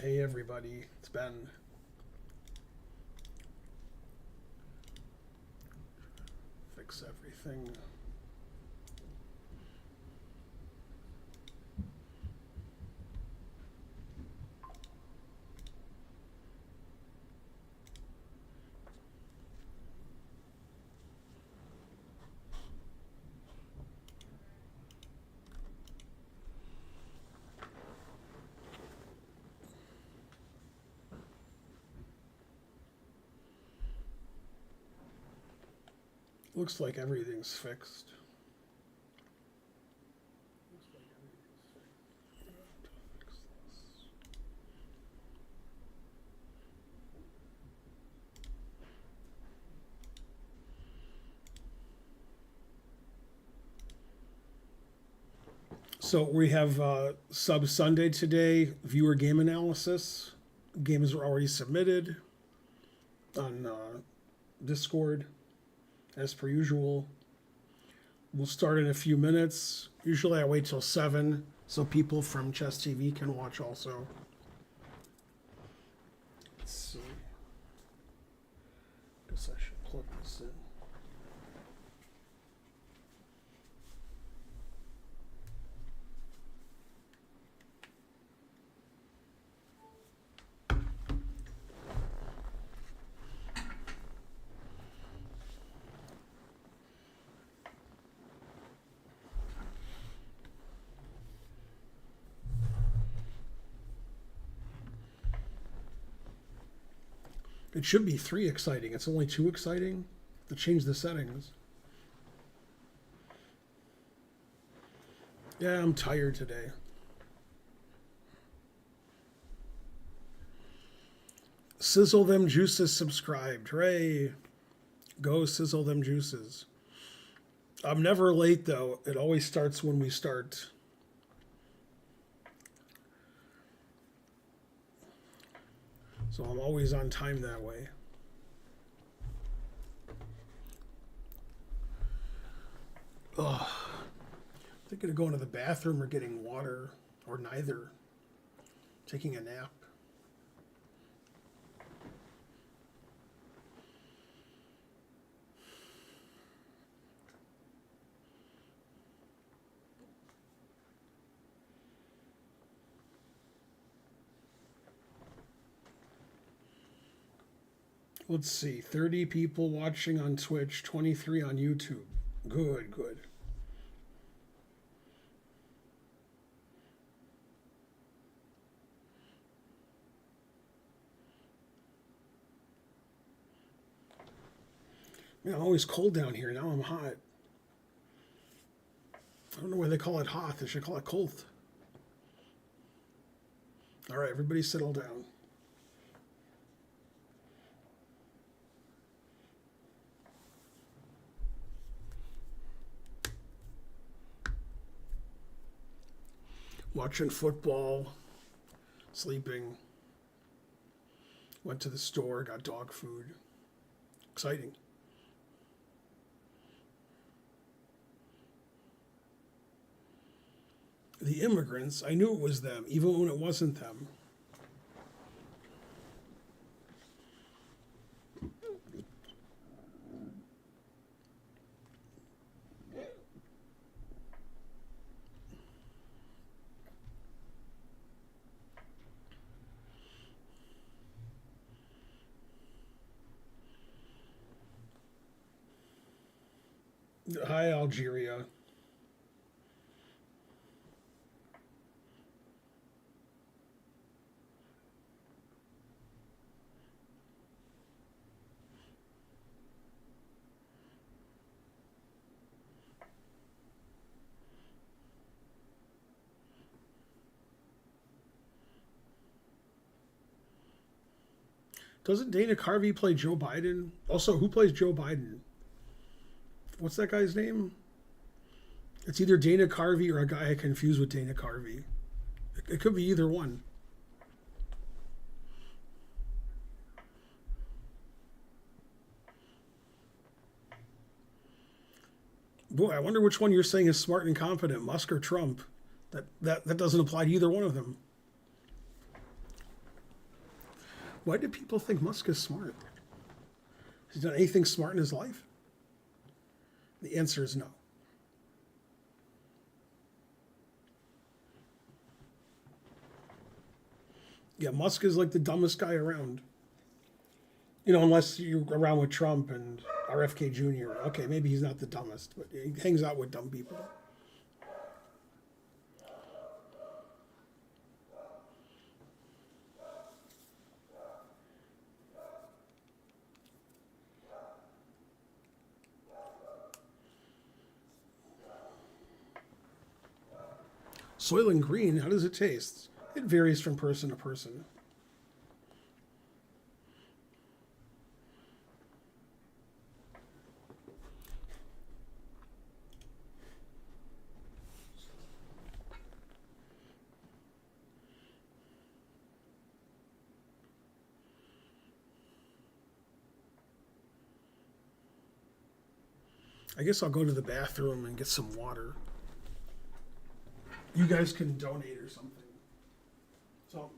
Hey everybody, it's Ben. Fix everything. Looks like everything's fixed. So we have Sub Sunday today, viewer game analysis. Games are already submitted on Discord, as per usual. We'll start in a few minutes. Usually I wait till 7 so people from Chess TV can watch also. Let's see. Guess I should plug this in. It should be 3 exciting. It's only 2 exciting. To change the settings. Yeah, I'm tired today. Sizzle them juices subscribed. Hooray. Go sizzle them juices. I'm never late though. It always starts when we start. So I'm always on time that way. Ugh. Thinking of going to the bathroom or getting water, or neither. Taking a nap. Let's see, 30 people watching on Twitch, 23 on YouTube. Good, good. Man, I'm always cold down here. Now I'm hot. I don't know why they call it hot. They should call it cold. All right, everybody settle down. Watching football, sleeping. Went to the store, got dog food. Exciting. The immigrants, I knew it was them, even when it wasn't them. Hi, Algeria. Doesn't Dana Carvey play Joe Biden? Also, who plays Joe Biden? What's that guy's name? It's either Dana Carvey or a guy I confuse with Dana Carvey. It could be either one. Boy, I wonder which one you're saying is smart and confident, Musk or Trump. That doesn't apply to either one of them. Why do people think Musk is smart? Has he done anything smart in his life? The answer is no. Yeah, Musk is like the dumbest guy around. You know, unless you're around with Trump and RFK Jr. Okay, maybe he's not the dumbest, but he hangs out with dumb people. Soylent Green, how does it taste? It varies from person to person. I guess I'll go to the bathroom and get some water. You guys can donate or something. So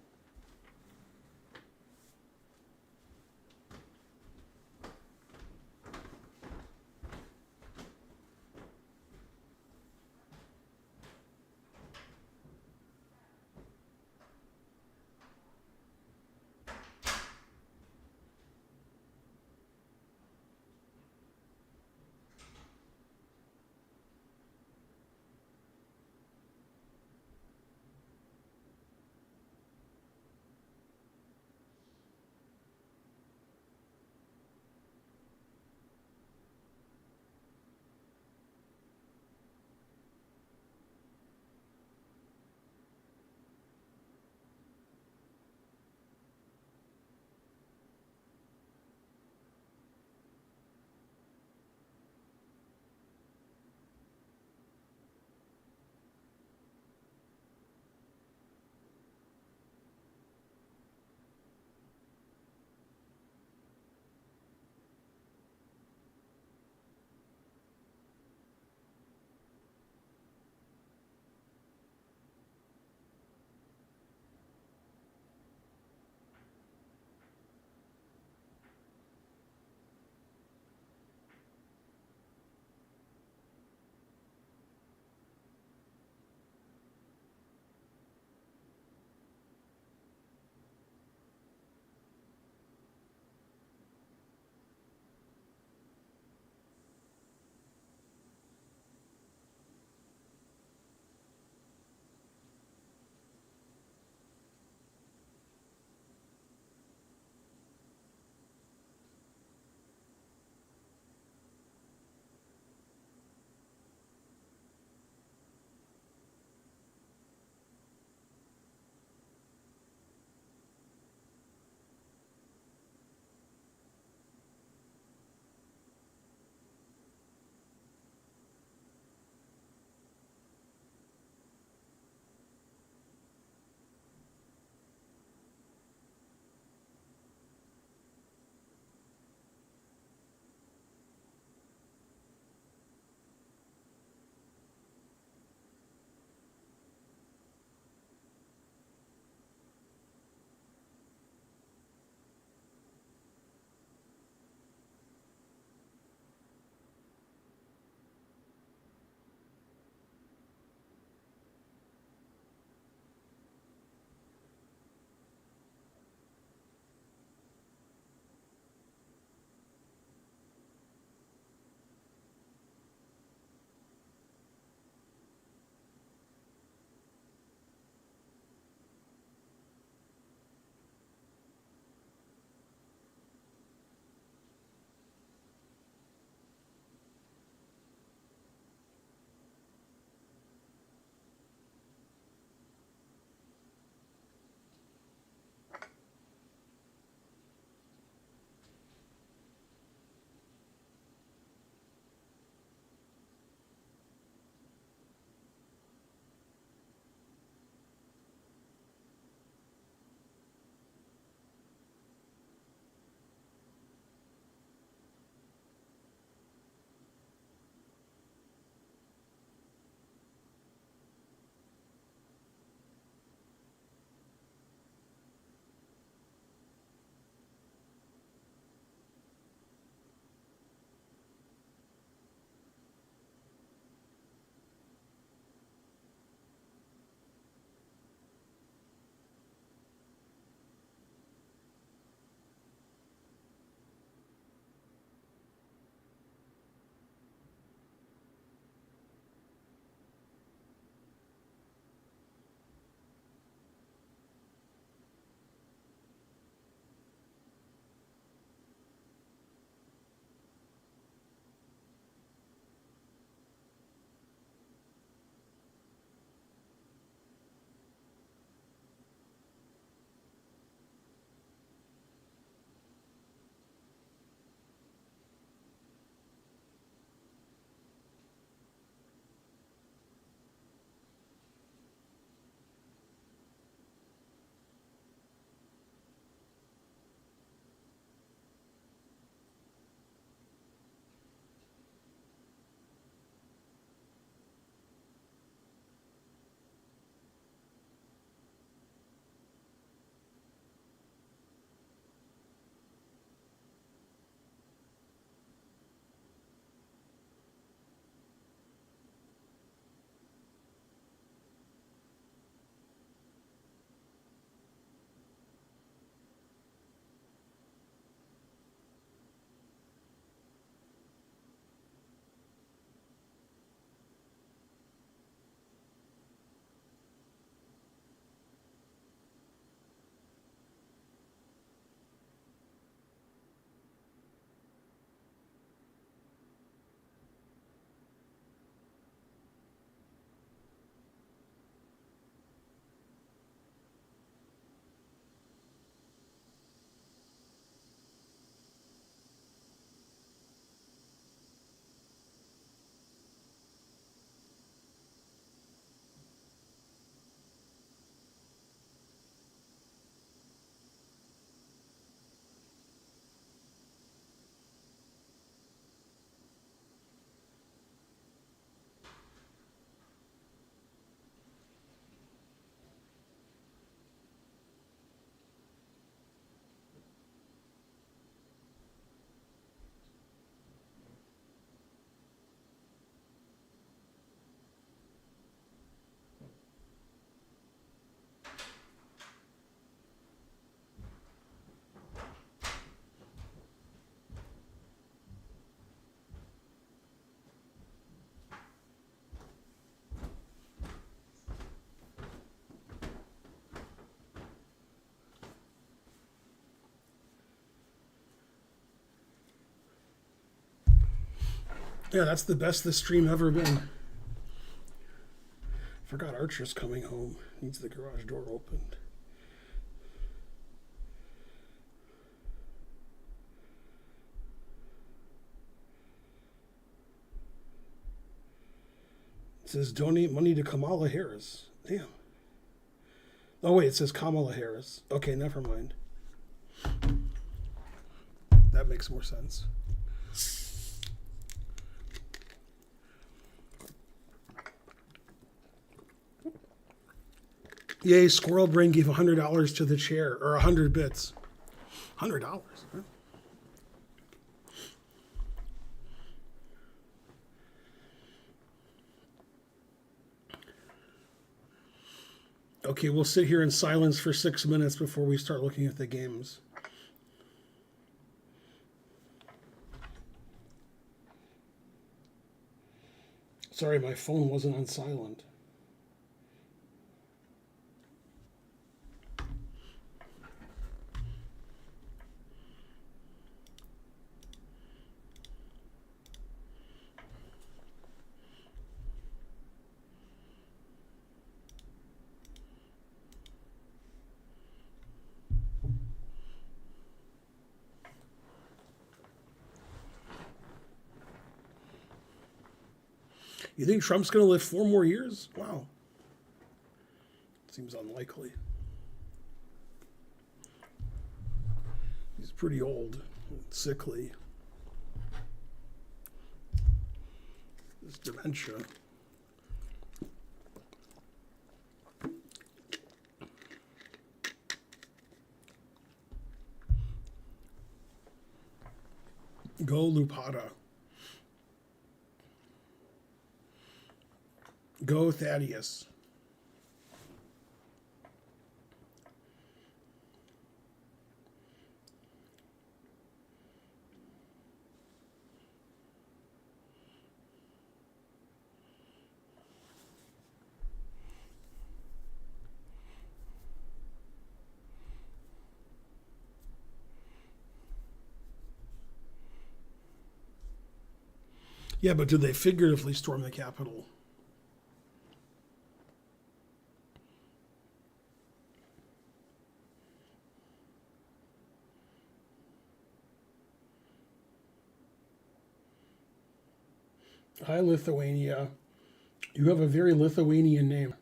Yeah, that's the best this stream ever been. Forgot Archer's coming home. Needs the garage door opened. It says donate money to Kamala Harris. Damn. Oh wait, it says Kamala Harris. Okay, never mind. That makes more sense. Yay, Squirrel Brain gave $100 to the chair, or 100 bits. $100, huh? Okay, we'll sit here in silence for 6 minutes before we start looking at the games. Sorry, my phone wasn't on silent. You think Trump's going to live 4 more years? Wow. Seems unlikely. He's pretty old, sickly. This dementia. Go Lupata. Go Thaddeus. Yeah, but did they figuratively storm the Capitol? Hi, Lithuania. You have a very Lithuanian name.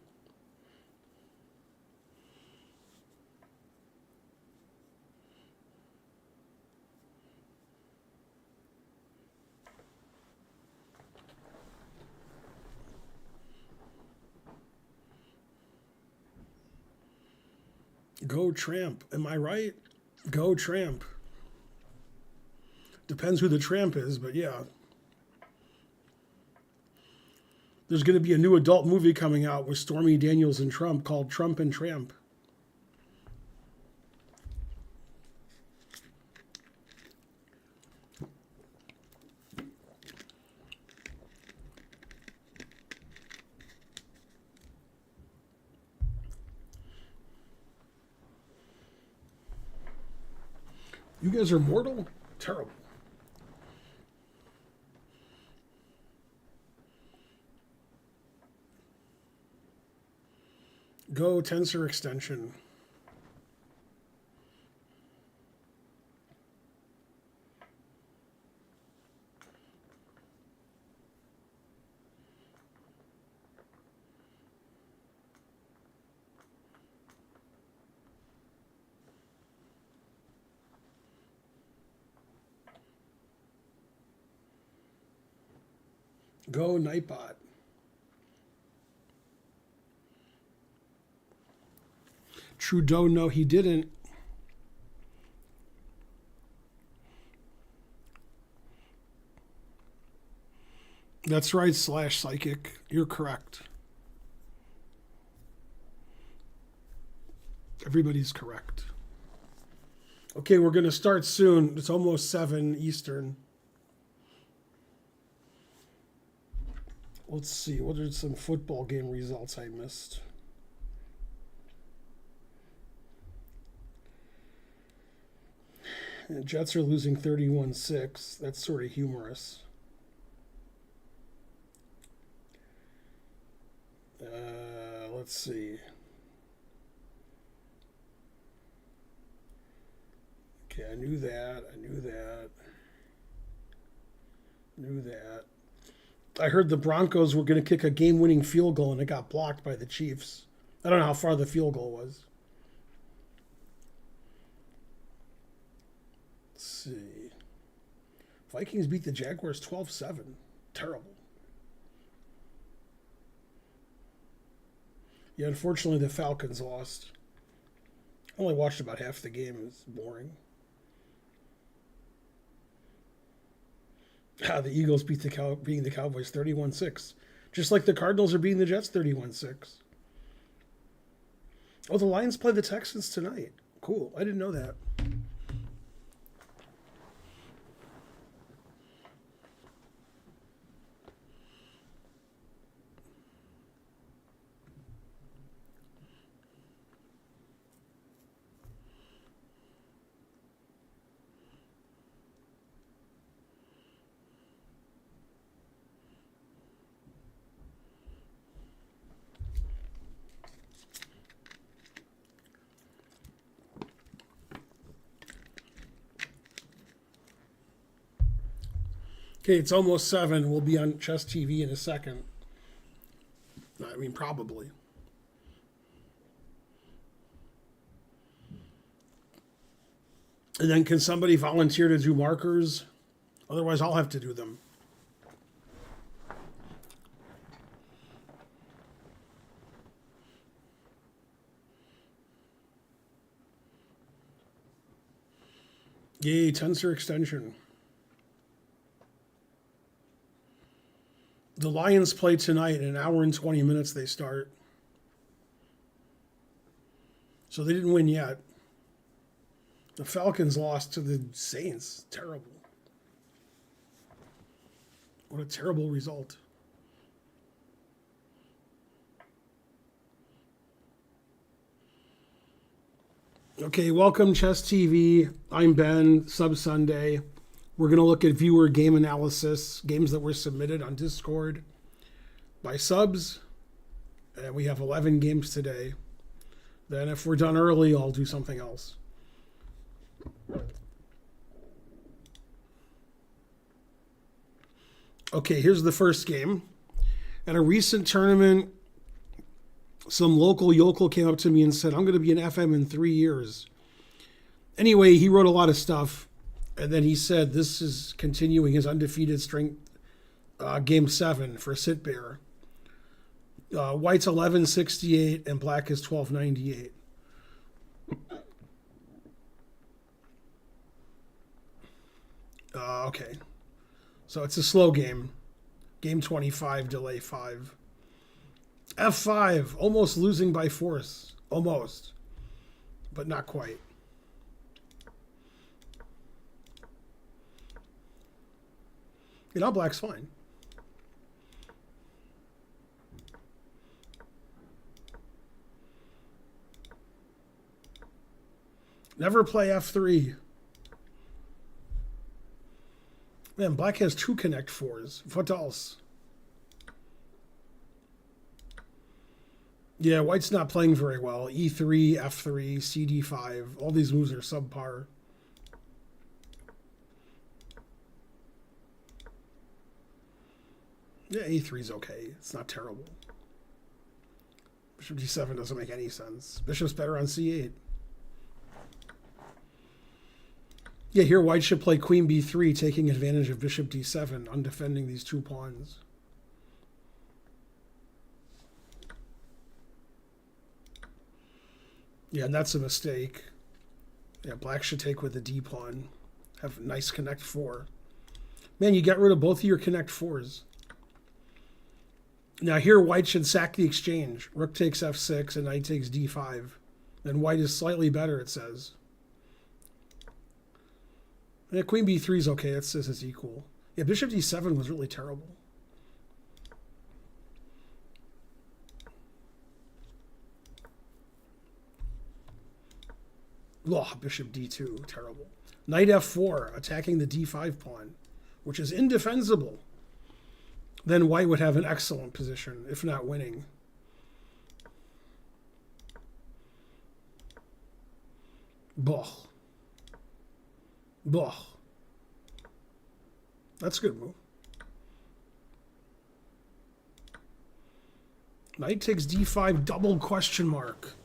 Go Tramp. Am I right? Go Tramp. Depends who the tramp is, but yeah. There's going to be a new adult movie coming out with Stormy Daniels and Trump called Trump and Tramp. You guys are mortal? Terrible. Go Tensor Extension. Go Nightbot. Trudeau, no, he didn't. That's right, Slash Psychic. You're correct. Everybody's correct. Okay, we're going to start soon. It's almost 7 Eastern. Let's see. What are some football game results I missed? The Jets are losing 31-6. That's sort of humorous. Let's see. Okay, I knew that. I heard the Broncos were going to kick a game-winning field goal, and it got blocked by the Chiefs. I don't know how far the field goal was. Let's see. Vikings beat the Jaguars 12-7. Terrible. Yeah, unfortunately, the Falcons lost. I only watched about half the game. It was boring. The Eagles beating the Cowboys 31-6. Just like the Cardinals are beating the Jets 31-6. Oh, the Lions play the Texans tonight. Cool. I didn't know that. Okay, it's almost 7. We'll be on Chess TV in a second. I mean, probably. And then can somebody volunteer to do markers? Otherwise, I'll have to do them. Yay, tensor extension. The Lions play tonight. In an hour and 20 minutes they start. So they didn't win yet. The Falcons lost to the Saints. Terrible. What a terrible result. Okay, welcome Chess TV. I'm Ben, Sub Sunday. We're going to look at viewer game analysis, games that were submitted on Discord by subs. And we have 11 games today. Then if we're done early, I'll do something else. Okay, here's the first game. At a recent tournament, some local yokel came up to me and said, I'm going to be an FM in 3 years. Anyway, he wrote a lot of stuff. And then he said this is continuing his undefeated string, game 7 for Sit Bear. White's 1168 and black is 1298. Okay. So it's a slow game. Game 25, delay 5. F5, almost losing by force. Almost. But not quite. Now black's fine. Never play F3. Man, black has 2 connect 4s. What else? Yeah, white's not playing very well. E3, F3, CD5. All these moves are subpar. Yeah, E3's okay. It's not terrible. Bishop D7 doesn't make any sense. Bishop's better on C8. Yeah, here white should play Queen B3, taking advantage of Bishop D7, undefending these 2 pawns. Yeah, and that's a mistake. Yeah, black should take with the D pawn. Have a nice connect 4. Man, you get rid of both of your connect 4s. Now here white should sack the exchange. Rook takes F6 and knight takes D5. Then white is slightly better, it says. Yeah, Queen B3 is okay. It says it's equal. Yeah, Bishop D7 was really terrible. Oh, Bishop D2, terrible. Knight F4, attacking the D5 pawn, which is indefensible. Then white would have an excellent position, if not winning. Boh. Boh. That's a good move. Knight takes d5, double question mark.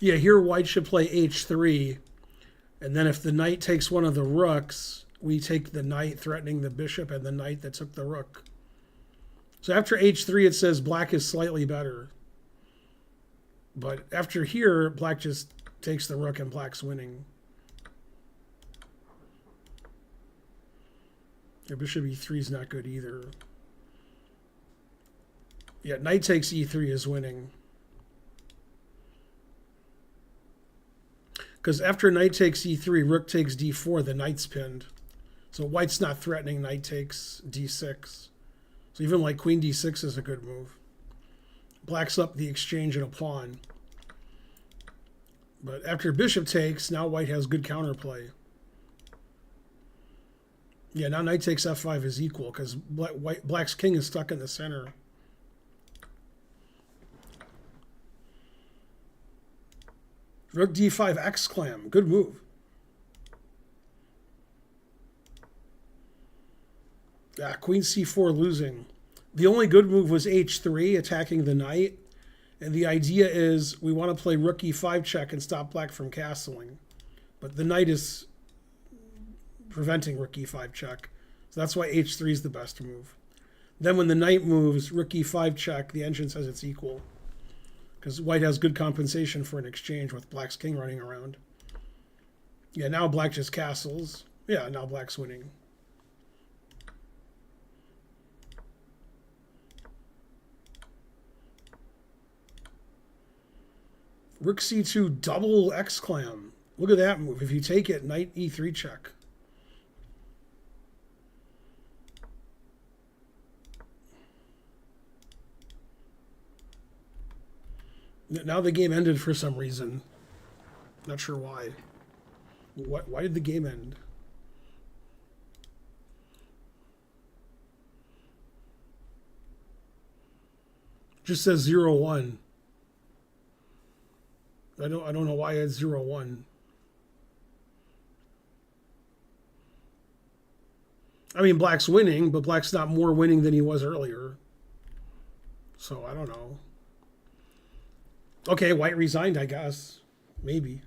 Yeah, here white should play h3. And then if the knight takes one of the rooks, we take the knight threatening the bishop and the knight that took the rook. So after h3, it says black is slightly better. But after here, black just takes the rook and black's winning. Yeah, bishop e3 is not good either. Yeah, knight takes e3 is winning. Because after knight takes e3, rook takes d4, the knight's pinned. So white's not threatening, knight takes d6. So even like queen d6 is a good move. Black's up the exchange and a pawn. But after bishop takes, now white has good counterplay. Yeah, now knight takes f5 is equal because black's king is stuck in the center. Rook d5 exclam. Good move. Yeah, queen c4 losing. The only good move was h3, attacking the knight. And the idea is we want to play rook e5 check and stop black from castling. But the knight is preventing rook e5 check. So that's why h3 is the best move. Then when the knight moves, rook e5 check, the engine says it's equal. Because white has good compensation for an exchange with black's king running around. Yeah, now black just castles. Yeah, now black's winning. Rook c2 double exclam. Look at that move. If you take it, knight e3 check. Now the game ended for some reason. Not sure why. Why did the game end? Just says 0-1. I don't know why it's 0-1. I mean, black's winning, but black's not more winning than he was earlier. So I don't know. Okay, white resigned, I guess. Maybe.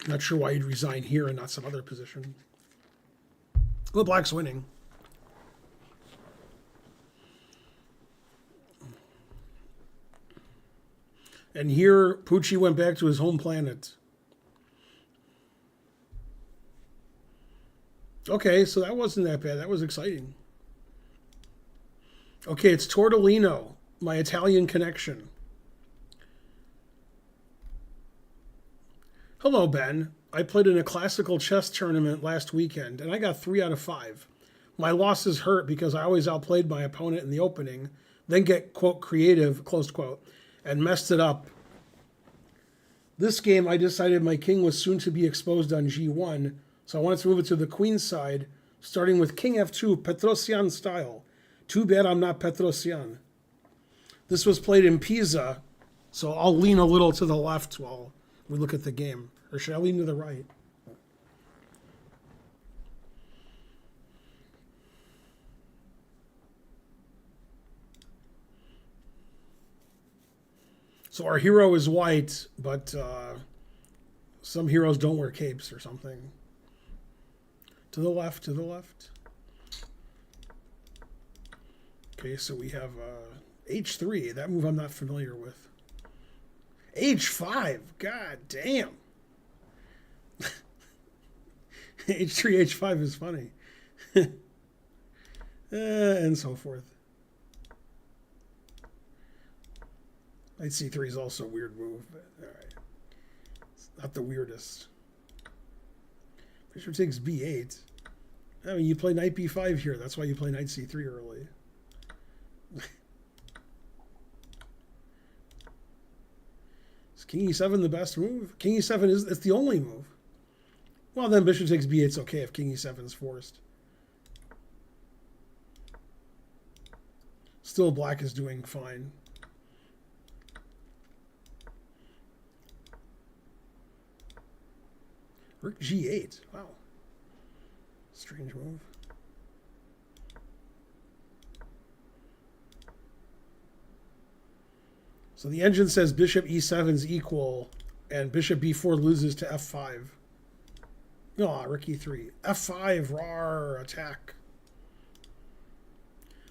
Not sure why he'd resign here and not some other position. Well, black's winning. And here, Pucci went back to his home planet. Okay, so that wasn't that bad. That was exciting. Okay, it's Tortellino, my Italian connection. Hello, Ben. I played in a classical chess tournament last weekend, and I got 3 out of 5. My losses hurt because I always outplayed my opponent in the opening, then get, quote, creative, close quote, and messed it up. This game, I decided my king was soon to be exposed on g1, so I wanted to move it to the queen side, starting with king f2, Petrosian style. Too bad I'm not Petrosian. This was played in Pisa, so I'll lean a little to the left while we look at the game. Or should I lean to the right? So our hero is white, but some heroes don't wear capes or something. To the left, to the left. Okay, so we have h3. That move I'm not familiar with. h5. God damn. h3, h5 is funny. And so forth. Knight c3 is also a weird move, but all right. It's not the weirdest. Bishop takes b8. I mean, you play knight b5 here. That's why you play knight c3 early. Is king e7 the best move? King e7 it's the only move. Well, then bishop takes b8 is okay if king e7 is forced. Still, black is doing fine. Rook G8. Wow. Strange move. So the engine says bishop E7 is equal, and bishop B4 loses to F5. Oh, rook E3. F5, rawr, attack.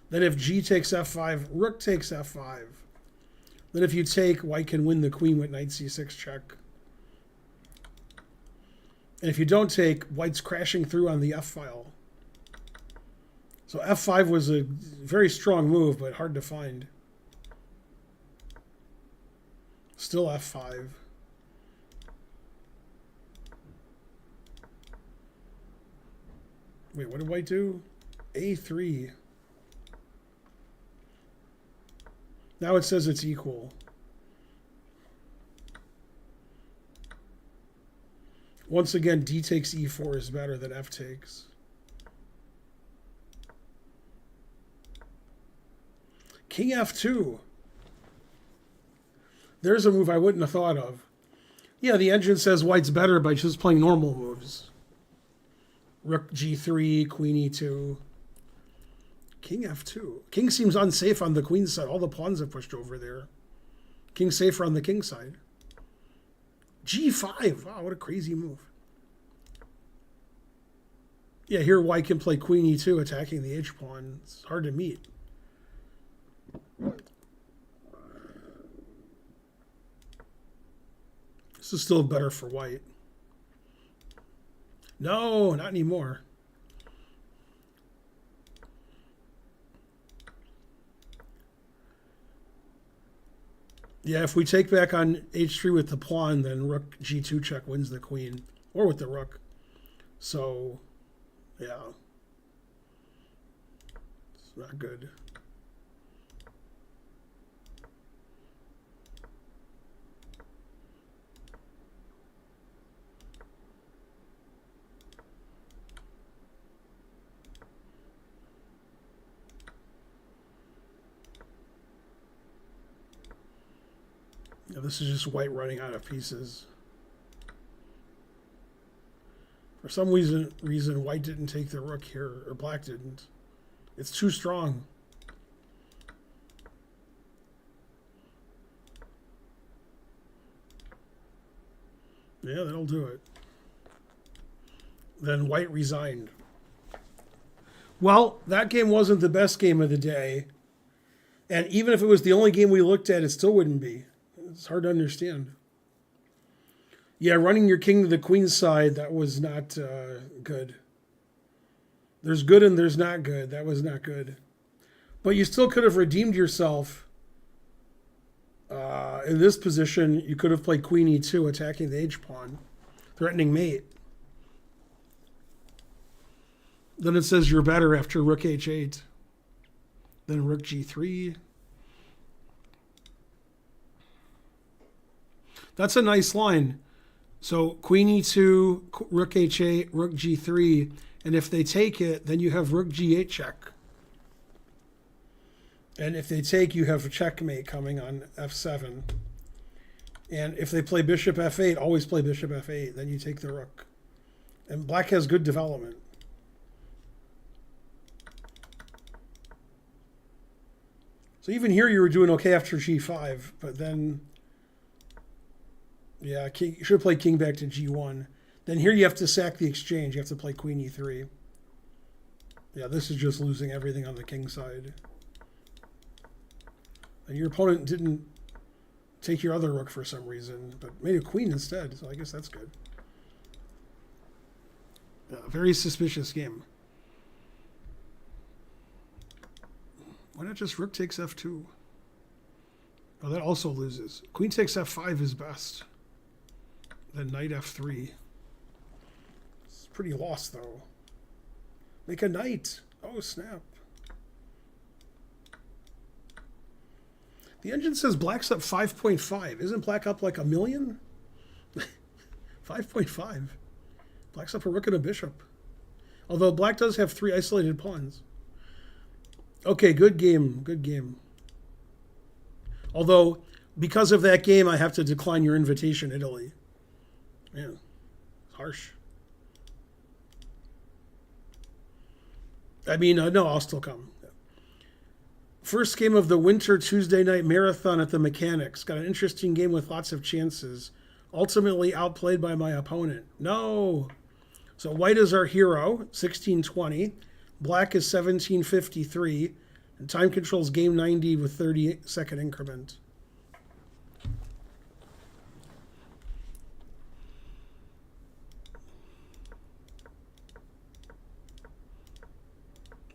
Then if G takes F5, rook takes F5. Then if you take, white can win the queen with knight C6 check. And if you don't take, white's crashing through on the F file. So F5 was a very strong move, but hard to find. Still F5. Wait, what did white do? A3. Now it says it's equal. Once again, D takes E4 is better than F takes. King F2. There's a move I wouldn't have thought of. Yeah, the engine says white's better by just playing normal moves. Rook G3, Queen E2. King F2. King seems unsafe on the queen side. All the pawns have pushed over there. King's safer on the king side. G5. Wow, what a crazy move. Yeah, here white can play Queen E2 attacking the H pawn. It's hard to meet. This is still better for white. No, not anymore. Yeah, if we take back on H3 with the pawn, then rook G2 check wins the queen. Or with the rook. So, yeah. It's not good. Yeah, this is just white running out of pieces. For some reason, white didn't take the rook here, or black didn't. It's too strong. Yeah, that'll do it. Then white resigned. Well, that game wasn't the best game of the day. And even if it was the only game we looked at, it still wouldn't be. It's hard to understand. Yeah, running your king to the queen side, that was not good. There's good and there's not good. That was not good. But you still could have redeemed yourself. In this position, you could have played Queen E2, attacking the H-pawn, threatening mate. Then it says you're better after Rook H8. Then Rook G3. That's a nice line. So Queen E2, Rook H8, Rook G3, and if they take it, then you have Rook G8 check. And if they take, you have a checkmate coming on F7. And if they play Bishop F8, always play Bishop F8, then you take the rook. And black has good development. So even here you were doing okay after G5, but then, yeah, king, you should play king back to G1. Then here you have to sack the exchange. You have to play Queen E3. Yeah, this is just losing everything on the king side. And your opponent didn't take your other rook for some reason, but made a queen instead, so I guess that's good. Yeah, very suspicious game. Why not just rook takes F2? Oh, that also loses. Queen takes F5 is best. Then knight F3. It's pretty lost, though. Make a knight. Oh, snap. The engine says black's up 5.5. Isn't black up like a million? 5.5. Black's up a rook and a bishop. Although black does have 3 isolated pawns. Okay, good game. Good game. Although, because of that game, I have to decline your invitation, Italy. Man, harsh. I mean, no, I'll still come. First game of the winter Tuesday night marathon at the Mechanics. Got an interesting game with lots of chances. Ultimately outplayed by my opponent. No. So white is our hero, 1620. Black is 1753. And time controls game 90 with 30-second increment.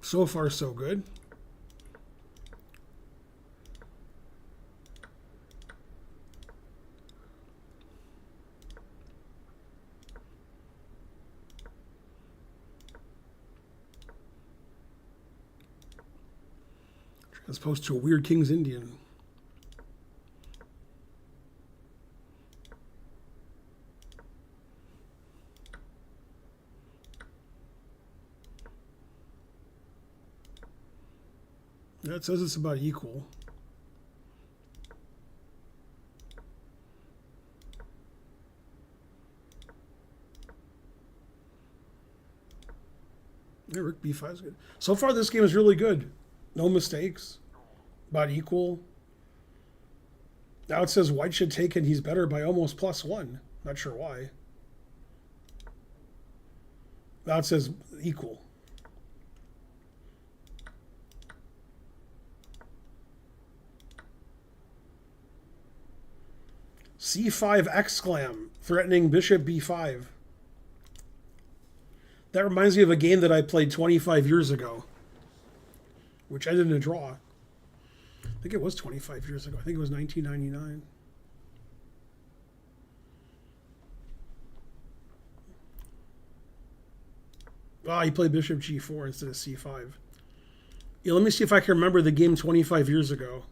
So far, so good. As opposed to a weird King's Indian. That says it's about equal. Yeah, Rook B5 is good. So far, this game is really good. No mistakes. About equal. Now it says white should take and he's better by almost +1. Not sure why. Now it says equal. C5 exclam, threatening bishop b5. That reminds me of a game that I played 25 years ago, which ended in a draw. I think it was 25 years ago. I think it was 1999. Ah, he played bishop g4 instead of c5. Yeah, let me see if I can remember the game 25 years ago.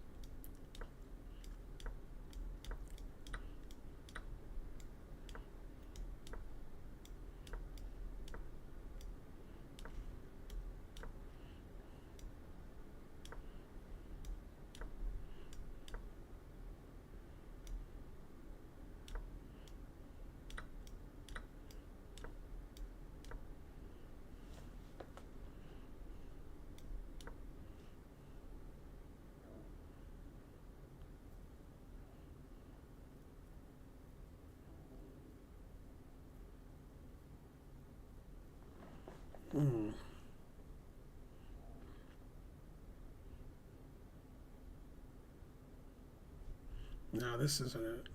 No, this isn't it.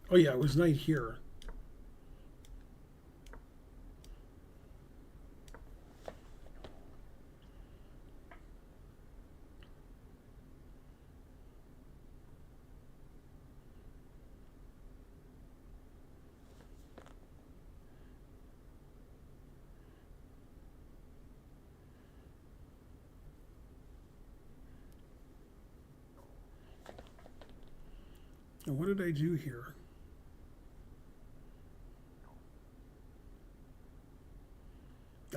Oh yeah, it was knight here. And what did I do here?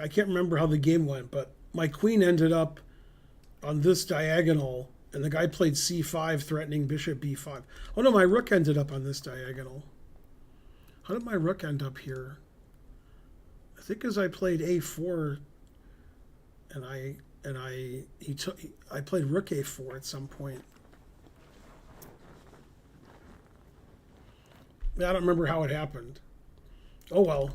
I can't remember how the game went, but my queen ended up on this diagonal, and the guy played c5, threatening bishop b5. Oh no, my rook ended up on this diagonal. How did my rook end up here? I think as I played a4, and I played rook a4 at some point. I don't remember how it happened. Oh well.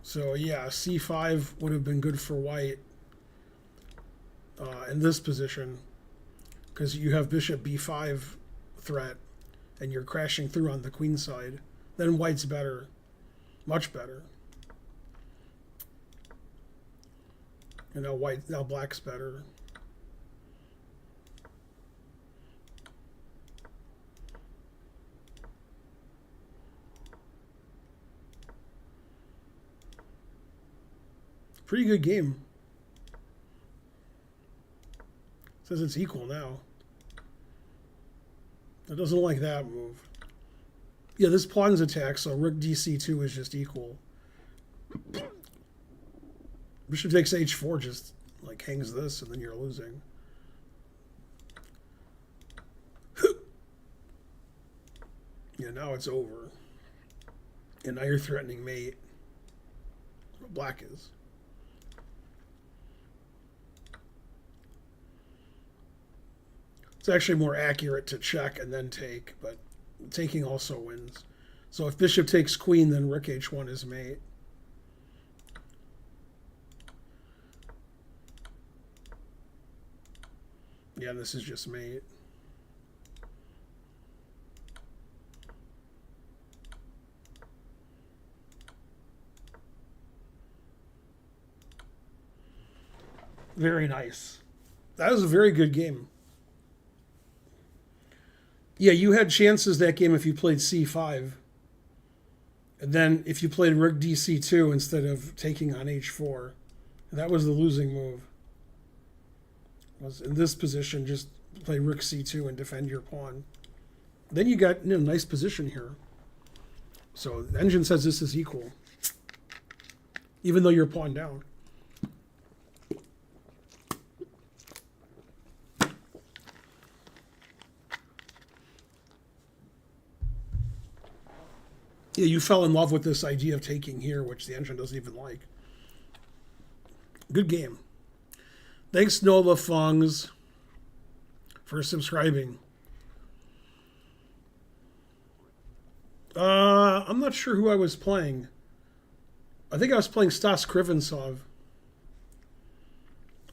So yeah, c5 would have been good for white in this position, because you have bishop b5 threat, and you're crashing through on the queen side. Then white's better, much better. And now black's better. Pretty good game. Says it's equal now. It doesn't like that move. Yeah, this pawn's attack, so rook dc2 is just equal. Bishop takes h4 just like hangs this, and then you're losing. Yeah, now it's over. And now you're threatening mate. Black is. It's actually more accurate to check and then take, but taking also wins. So if bishop takes queen, then rook h1 is mate. Yeah, this is just mate. Very nice. That was a very good game. Yeah, you had chances that game if you played c5. And then if you played rook dc2 instead of taking on h4. That was the losing move. Was in this position, just play rook c2 and defend your pawn. Then you got nice position here. So the engine says this is equal. Even though you're pawn down. Yeah, you fell in love with this idea of taking here, which the engine doesn't even like. Good game. Thanks, Nola Fungs, for subscribing. I'm not sure who I was playing. I think I was playing Stas Krivensov.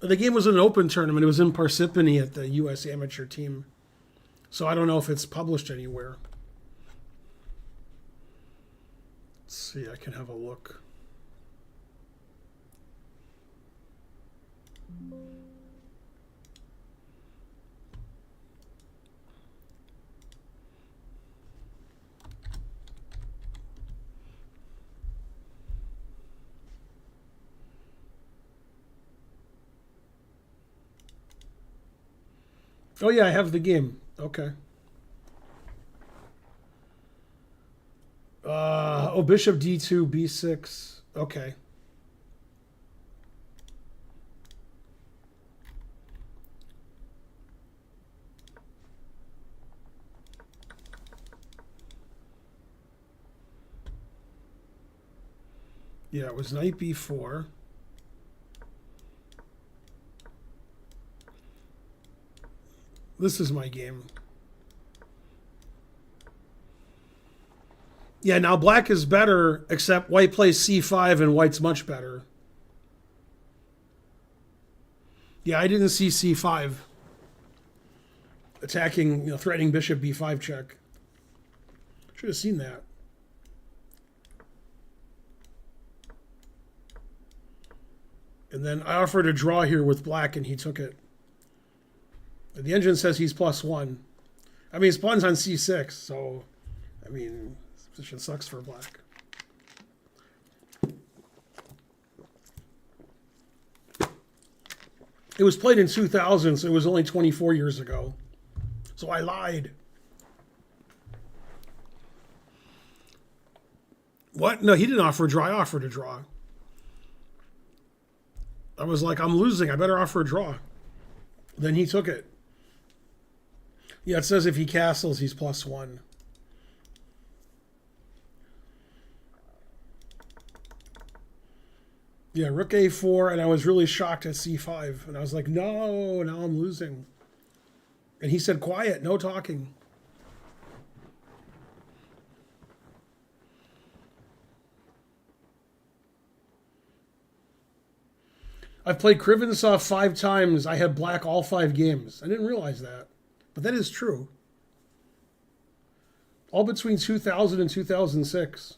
The game was an open tournament. It was in Parsippany at the U.S. amateur team. So I don't know if it's published anywhere. Let's see, I can have a look. Oh yeah, I have the game. Okay. Oh, bishop d2, b6. Okay. Yeah, it was knight b4. This is my game. Yeah, now black is better, except white plays c5 and white's much better. Yeah, I didn't see c5. Attacking, threatening bishop b5 check. Should have seen that. And then I offered a draw here with black, and he took it. The engine says he's +1. I mean, his pawn's on c6, so, I mean, this position sucks for black. It was played in 2000, so it was only 24 years ago. So I lied. What? No, he didn't offer a draw. I offered a draw. I was like, I'm losing. I better offer a draw. Then he took it. Yeah, it says if he castles, he's +1. Yeah, rook a4, and I was really shocked at c5. And I was like, no, now I'm losing. And he said, quiet, no talking. I've played Krivensov 5 times. I had black all 5 games. I didn't realize that. But that is true. All between 2000 and 2006.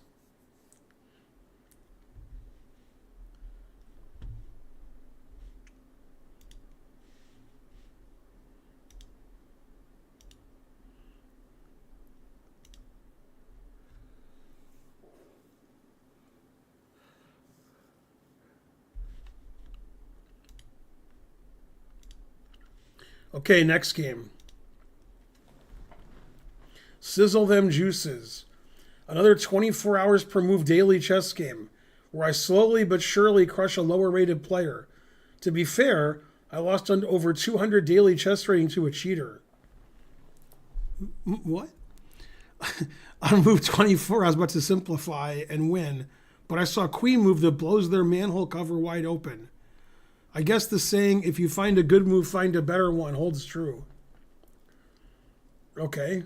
Okay, next game. Sizzle them juices. Another 24 hours per move daily chess game where I slowly but surely crush a lower rated player. To be fair, I lost on over 200 daily chess rating to a cheater. What? On move 24, I was about to simplify and win, but I saw a queen move that blows their manhole cover wide open. I guess the saying, if you find a good move, find a better one, holds true. Okay.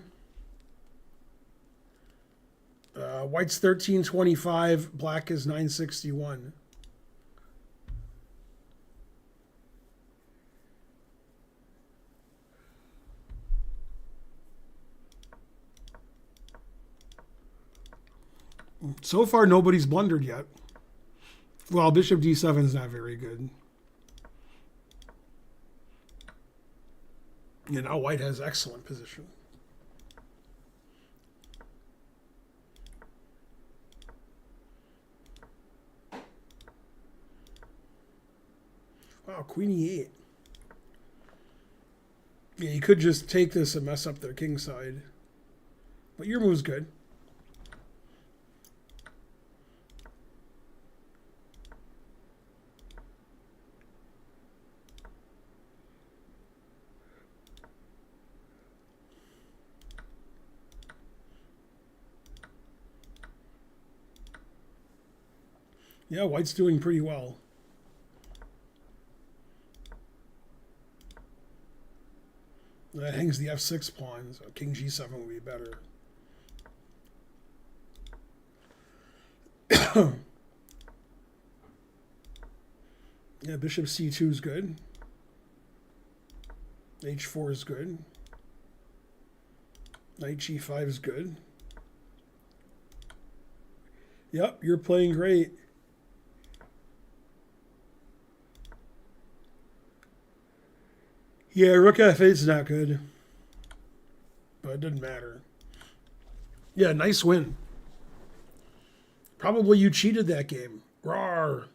White's 1325, black is 961. So far, nobody's blundered yet. Well, bishop d7 is not very good. And now white has excellent position. Wow, queen e8. Yeah, you could just take this and mess up their king side. But your move's good. Yeah, white's doing pretty well. That hangs the f6 pawn, so king g7 would be better. Yeah, bishop c2 is good. h4 is good. Knight g5 is good. Yep, you're playing great. Yeah, rook f8 is not good. But it didn't matter. Yeah, nice win. Probably you cheated that game. Rawr.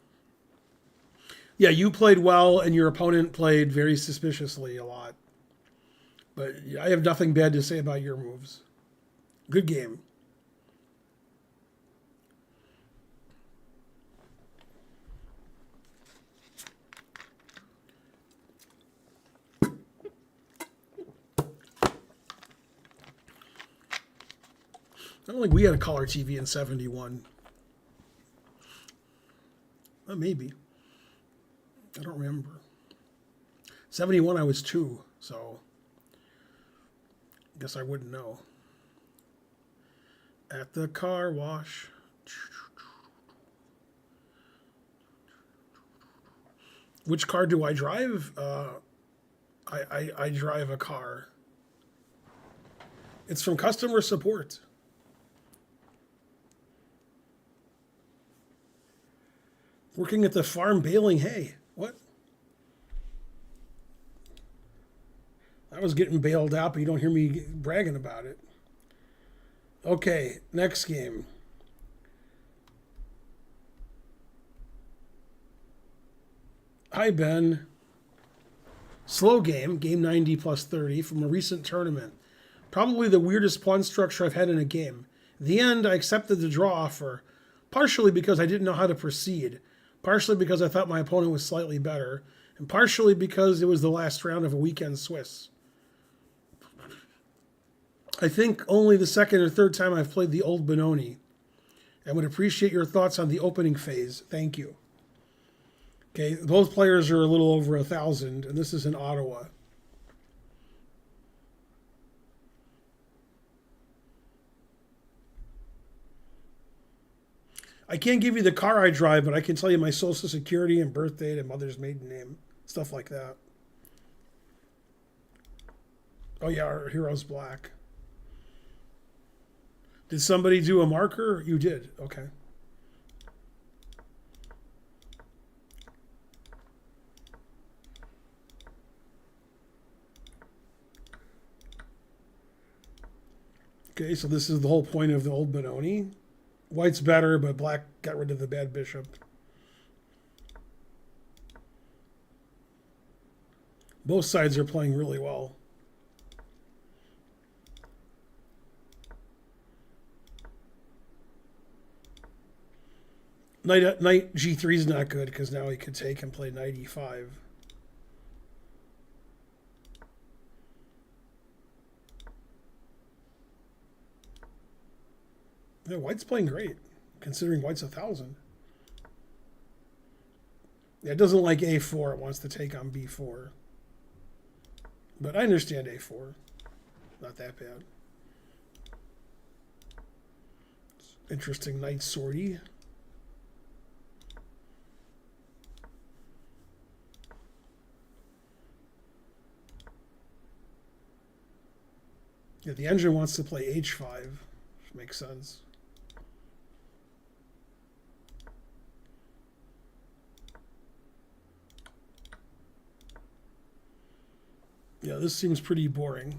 Yeah, you played well and your opponent played very suspiciously a lot. But I have nothing bad to say about your moves. Good game. I don't think we had a color TV in 71. Well, maybe. I don't remember. 71, I was 2, so I guess I wouldn't know. At the car wash. Which car do I drive? I drive a car. It's from customer support. Working at the farm baling hay. What? I was getting bailed out, but you don't hear me bragging about it. Okay, next game. Hi, Ben. Slow game, game 90 plus 30 from a recent tournament. Probably the weirdest pawn structure I've had in a game. In the end, I accepted the draw offer, partially because I didn't know how to proceed, partially because I thought my opponent was slightly better, and partially because it was the last round of a weekend Swiss. I think only the second or third time I've played the Old Benoni. I would appreciate your thoughts on the opening phase. Thank you. Okay, both players are a little over 1,000, and this is in Ottawa. I can't give you the car I drive, but I can tell you my social security and birth date and mother's maiden name, stuff like that. Oh yeah, our hero's black. Did somebody do a marker? You did. Okay. Okay, so this is the whole point of the Old Benoni. White's better, but black got rid of the bad bishop. Both sides are playing really well. Knight G3 is not good because now he could take and play Knight E5. Yeah, White's playing great, considering White's 1,000. Yeah, it doesn't like A4. It wants to take on B4. But I understand A4. Not that bad. Interesting Knight sortie. Yeah, the engine wants to play H5, which makes sense. Yeah, this seems pretty boring.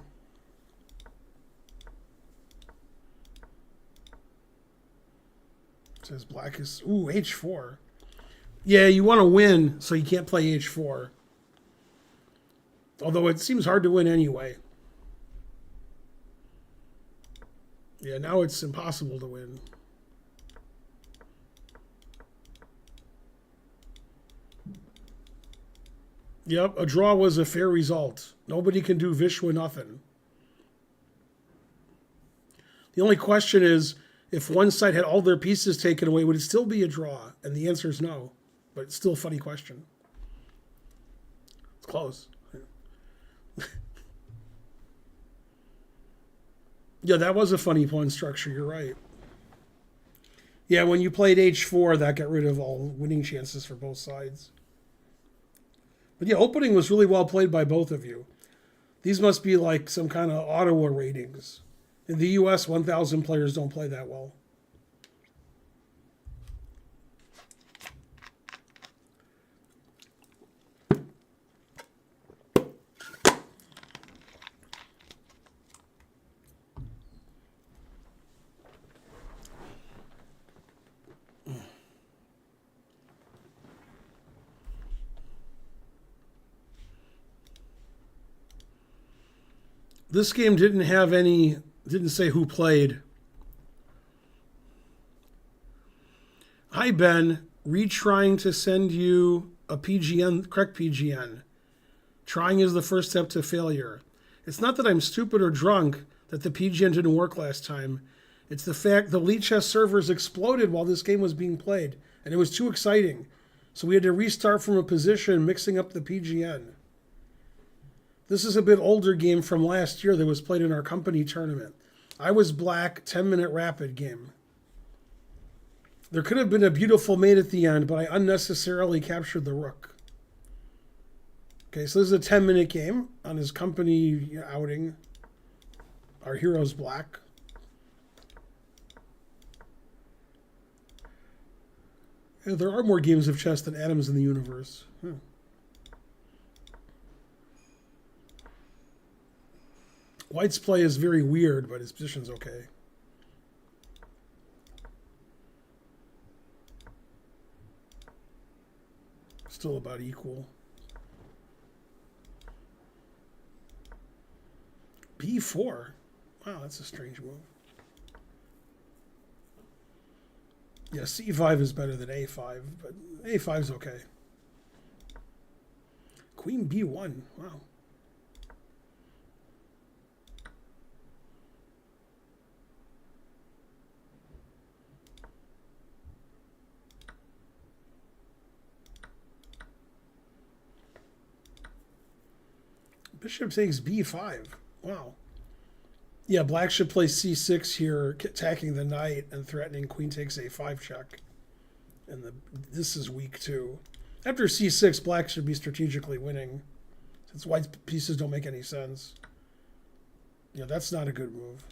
It says black is... Ooh, H4. Yeah, you want to win, so you can't play H4. Although it seems hard to win anyway. Yeah, now it's impossible to win. Yep, a draw was a fair result. Nobody can do Vishwa nothing. The only question is, if one side had all their pieces taken away, would it still be a draw? And the answer is no. But it's still a funny question. It's close. Yeah, that was a funny pawn structure. You're right. Yeah, when you played H4, that got rid of all winning chances for both sides. But yeah, opening was really well played by both of you. These must be like some kind of Ottawa ratings. In the U.S., 1,000 players don't play that well. This game didn't say who played. Hi, Ben. Retrying to send you a PGN, correct PGN. Trying is the first step to failure. It's not that I'm stupid or drunk that the PGN didn't work last time. It's the fact the Lichess servers exploded while this game was being played, and it was too exciting. So we had to restart from a position, mixing up the PGN. This is a bit older game from last year that was played in our company tournament. I was black, 10-minute rapid game. There could have been a beautiful mate at the end, but I unnecessarily captured the rook. Okay, so this is a 10-minute game on his company outing. Our hero's black. Yeah, there are more games of chess than atoms in the universe. White's play is very weird, but his position's okay. Still about equal. B4. Wow, that's a strange move. Yeah, C5 is better than A5, but A5's okay. Queen B1. Wow. Bishop takes B5. Wow. Yeah, black should play C6 here, attacking the knight and threatening queen takes A5 check. And this is weak too. After C6, black should be strategically winning, since white's pieces don't make any sense. Yeah, that's not a good move.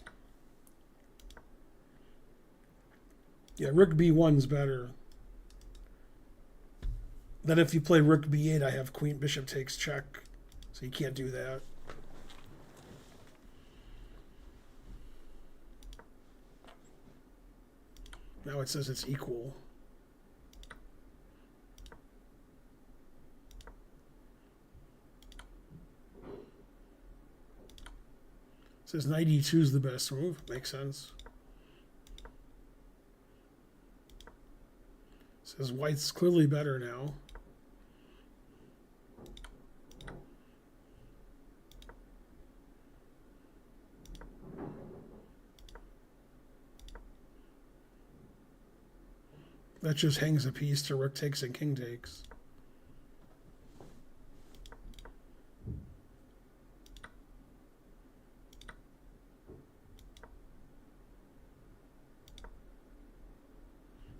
Yeah, rook B1's better. Then if you play rook B8, I have queen bishop takes check. So you can't do that. Now it says it's equal. says knight e2 is the best move. Makes sense. Says white's clearly better now. That just hangs a piece to rook takes and king takes.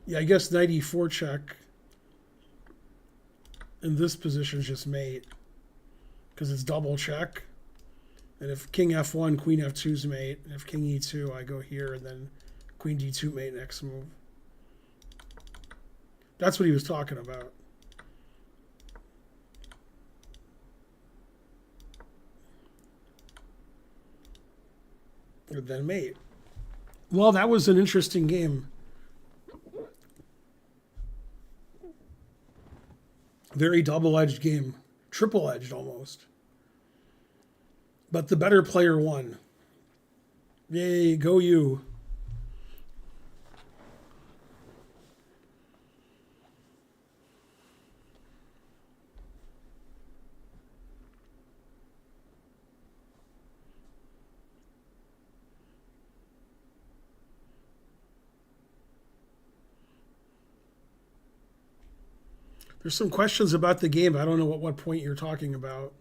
Yeah, I guess knight e4 check in this position is just mate because it's double check. And if king f1, queen f2 is mate. And if king e2, I go here and then queen d2 mate next move. That's what he was talking about. And then mate. Well, that was an interesting game. Very double-edged game. Triple-edged almost. But the better player won. Yay, go you. There's some questions about the game. I don't know at what point you're talking about.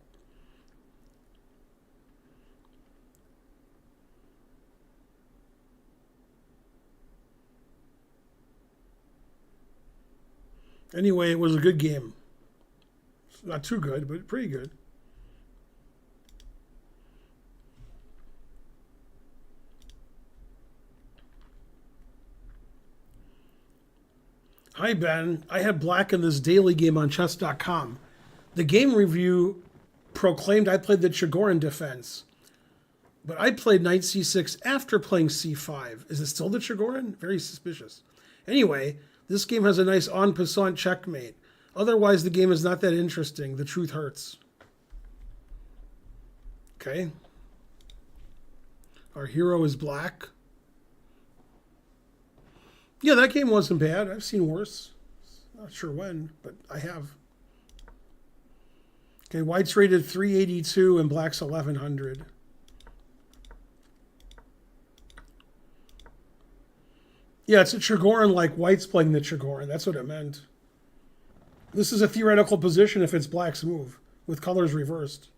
Anyway, it was a good game. Not too good, but pretty good. Hi, Ben. I had black in this daily game on chess.com. The game review proclaimed I played the Chigorin defense, but I played knight c6 after playing c5. Is it still the Chigorin? Very suspicious. Anyway, this game has a nice en passant checkmate. Otherwise, the game is not that interesting. The truth hurts. Okay. Our hero is black. Yeah, that game wasn't bad. I've seen worse. Not sure when, but I have. Okay, white's rated 382 and black's 1100. Yeah, it's a Chigorin like white's playing the Chigorin. That's what it meant. This is a theoretical position if it's black's move, with colors reversed.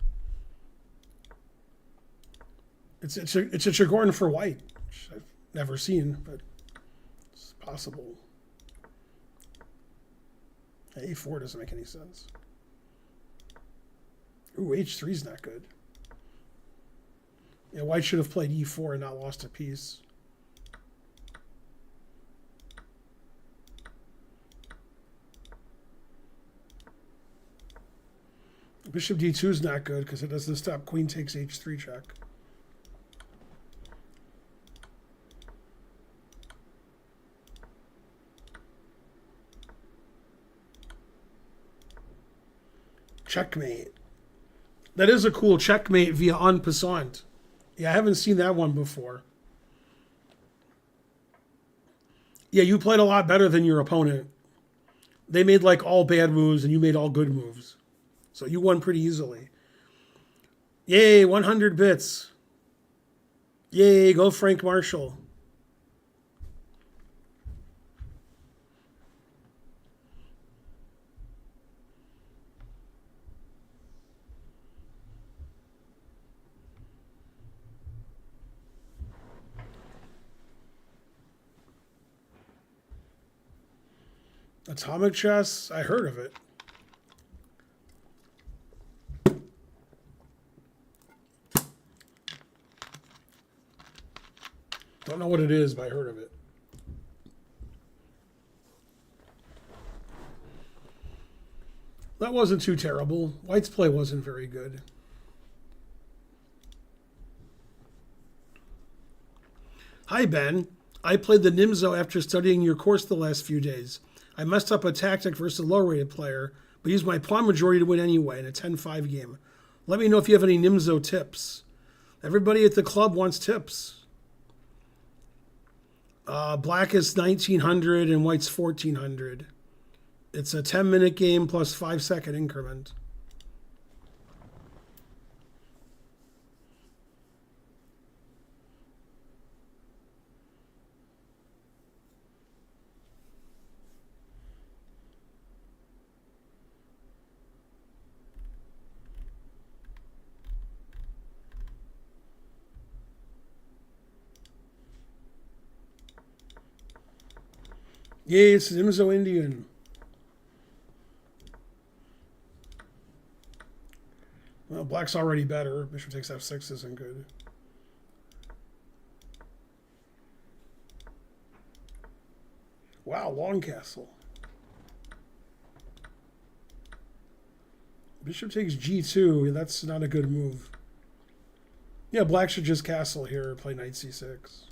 It's a Chigorin for white, which I've never seen, but it's possible. A4 doesn't make any sense. Ooh, H3 is not good. Yeah, white should have played E4 and not lost a piece. Bishop D2 is not good because it doesn't stop queen takes H3 check. Checkmate. That is a cool checkmate via en passant. Yeah, I haven't seen that one before. Yeah, you played a lot better than your opponent. They made like all bad moves and you made all good moves. So you won pretty easily. Yay, 100 bits. Yay, go Frank Marshall. Atomic Chess? I heard of it. Don't know what it is, but I heard of it. That wasn't too terrible. White's play wasn't very good. Hi, Ben. I played the Nimzo after studying your course the last few days. I messed up a tactic versus a low-rated player, but used my pawn majority to win anyway in a 10-5 game. Let me know if you have any Nimzo tips. Everybody at the club wants tips. Black is 1900 and white's 1400. It's a 10-minute game plus 5-second increment. Yeah, it's Imzo Indian. Well, black's already better. Bishop takes f6 isn't good. Wow, long castle. Bishop takes g2. That's not a good move. Yeah, black should just castle here, play knight c6.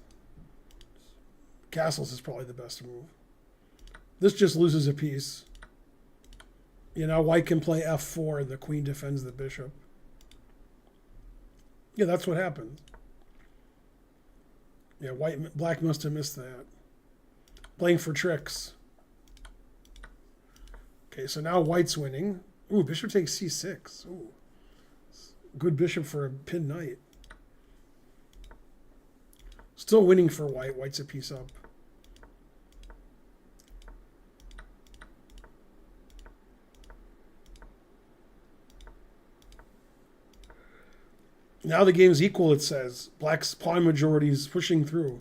Castles is probably the best move. This just loses a piece. You know, white can play f4 and the queen defends the bishop. Yeah, that's what happened. Yeah, black must have missed that. Playing for tricks. Okay, so now white's winning. Ooh, bishop takes c6. Ooh. Good bishop for a pinned knight. Still winning for white. White's a piece up. Now the game's equal, it says. Black's pawn majority is pushing through.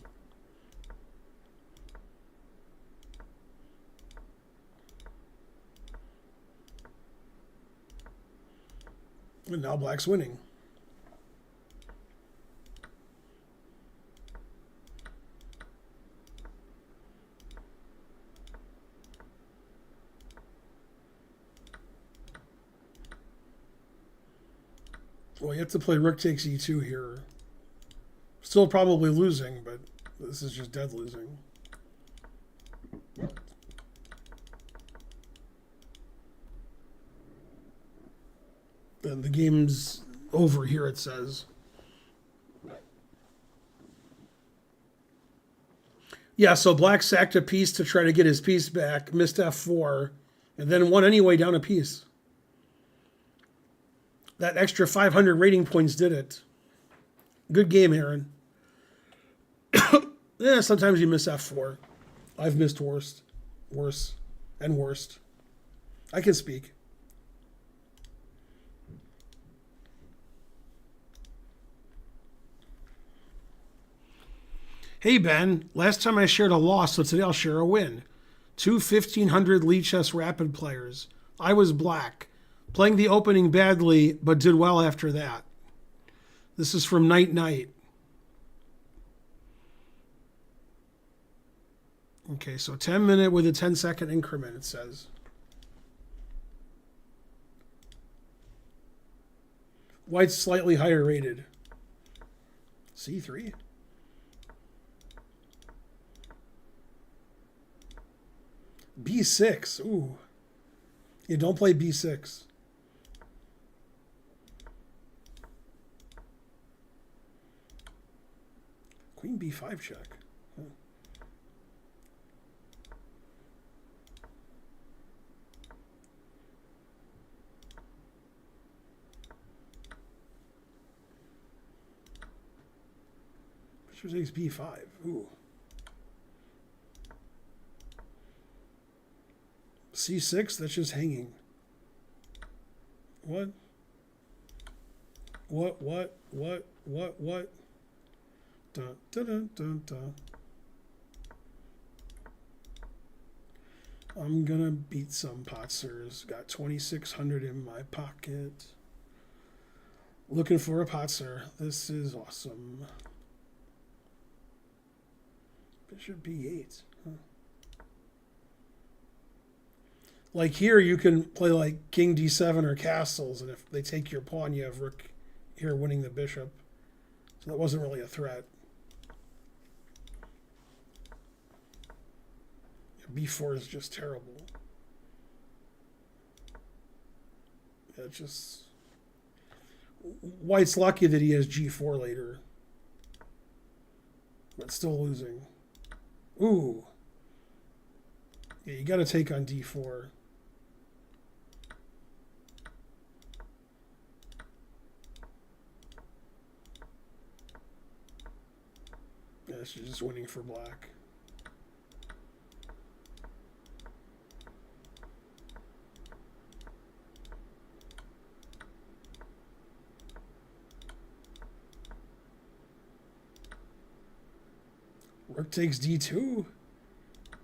And now black's winning. Well, you have to play rook takes e2 here. Still probably losing, but this is just dead losing. And the game's over here, it says. Yeah, so black sacked a piece to try to get his piece back, missed f4, and then won anyway down a piece. That extra 500 rating points did it. Good game, Aaron. Yeah, sometimes you miss f4. I've missed worse, and worst. I can speak. Hey, Ben. Last time I shared a loss, so today I'll share a win. Two 1500 Lee Chess Rapid players. I was black. Playing the opening badly, but did well after that. This is from Night Night. Okay, so 10-minute with a 10-second increment, it says. White's slightly higher rated. C3? B6. Ooh. Yeah, don't play B6. Queen B5 check. Huh. Bishop takes B5. Ooh. C6, that's just hanging. What? What? Dun, dun, dun, dun, dun. I'm gonna beat some Potzers. Got 2,600 in my pocket. Looking for a Potzer. This is awesome. Bishop B8. Huh. Like here, you can play like King D7 or castles, and if they take your pawn, you have rook here winning the bishop. So that wasn't really a threat. B4 is just terrible. Yeah, just White's lucky that he has g4 later, but still losing. Ooh. Yeah, you got to take on d4. Yeah, she's just winning for black. Rook takes d2.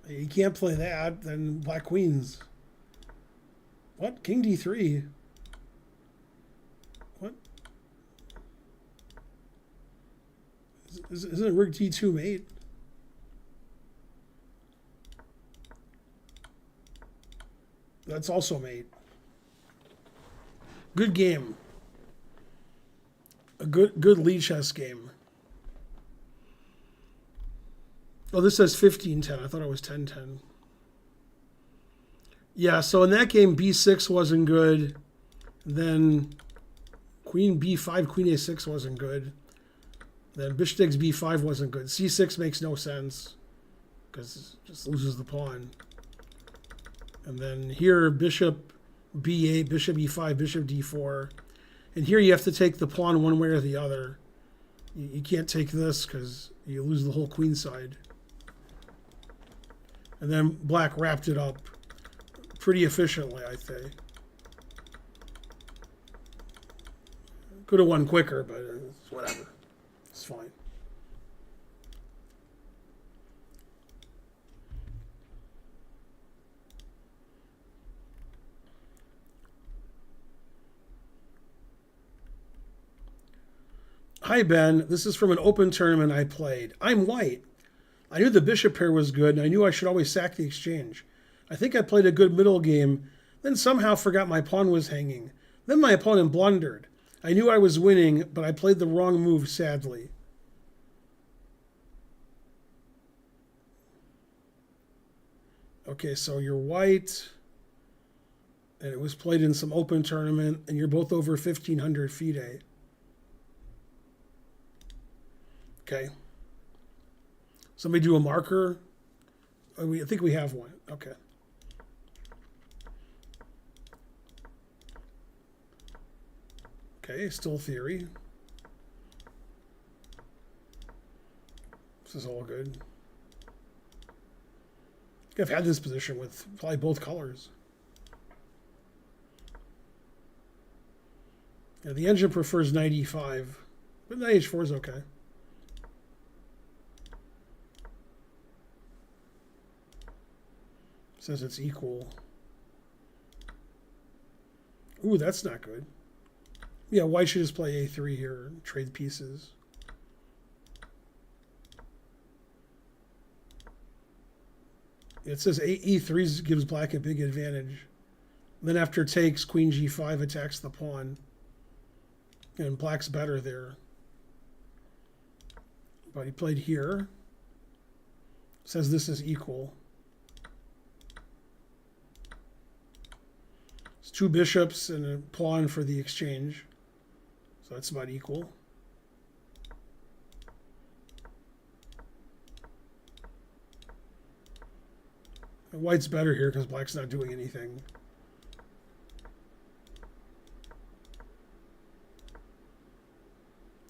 You can't play that. Then black queens. What? King d3. What? Isn't it rook d2 mate? That's also mate. Good game. A good lead chess game. Oh, this says 15-10. I thought it was 10-10. Yeah, so in that game, b6 wasn't good. Then queen b5, queen a6 wasn't good. Then bishop takes b5 wasn't good. c6 makes no sense because it just loses the pawn. And then here, bishop b8, bishop e5, bishop d4. And here you have to take the pawn one way or the other. You can't take this because you lose the whole queen side. And then black wrapped it up pretty efficiently, I think. Could have won quicker, but it's whatever. It's fine. Hi, Ben. This is from an open tournament I played. I'm white. I knew the bishop pair was good, and I knew I should always sack the exchange. I think I played a good middle game, then somehow forgot my pawn was hanging. Then my opponent blundered. I knew I was winning, but I played the wrong move, sadly. Okay, so you're white, and it was played in some open tournament, and you're both over 1,500 FIDE. Okay. Somebody do a marker? I think we have one. Okay. Okay, still theory. This is all good. I've had this position with probably both colors. Yeah, the engine prefers knight e5, but knight h4 is okay. Says it's equal. Ooh, that's not good. Yeah, white should just play a3 here and trade pieces. It says e3 gives black a big advantage. Then after takes, queen g5 attacks the pawn. And black's better there. But he played here. Says this is equal. It's two bishops and a pawn for the exchange. So that's about equal. And white's better here because black's not doing anything.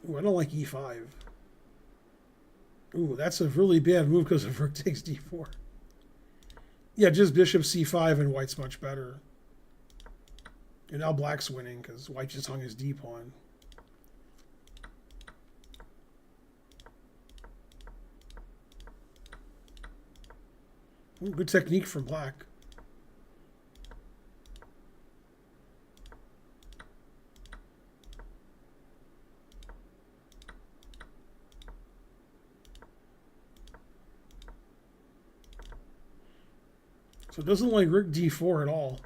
Ooh, I don't like e5. Ooh, that's a really bad move because of rook takes d4. Yeah, just bishop c5 and white's much better. And now black's winning because white just hung his d pawn. Ooh, good technique from black. So it doesn't like rook d4 at all.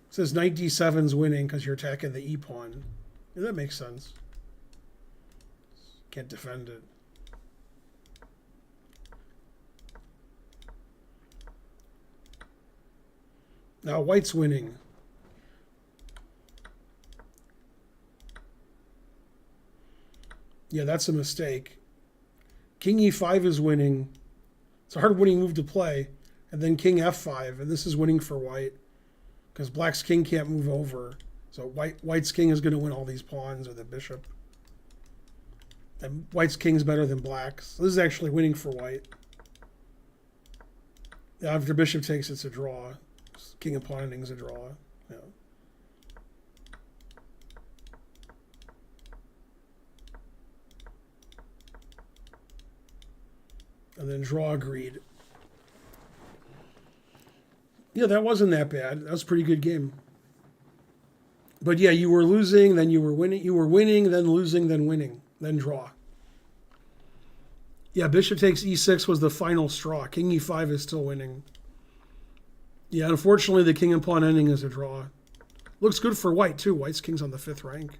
It says knight d7's winning because you're attacking the e pawn. Yeah, that makes sense. Can't defend it. Now white's winning. Yeah, that's a mistake. King e5 is winning. It's a hard winning move to play. And then king f5, and this is winning for white because black's king can't move over. So white's king is going to win all these pawns or the bishop. And white's king's better than black's. So this is actually winning for white. Yeah, after bishop takes, it's a draw. King and pawn ending is a draw. Yeah. And then draw agreed. Yeah, that wasn't that bad. That was a pretty good game. But yeah, you were losing, then you were winning. You were winning, then losing, then winning, then draw. Yeah, bishop takes e6 was the final straw. King e5 is still winning. Yeah, unfortunately, the king and pawn ending is a draw. Looks good for white, too. White's king's on the 5th rank.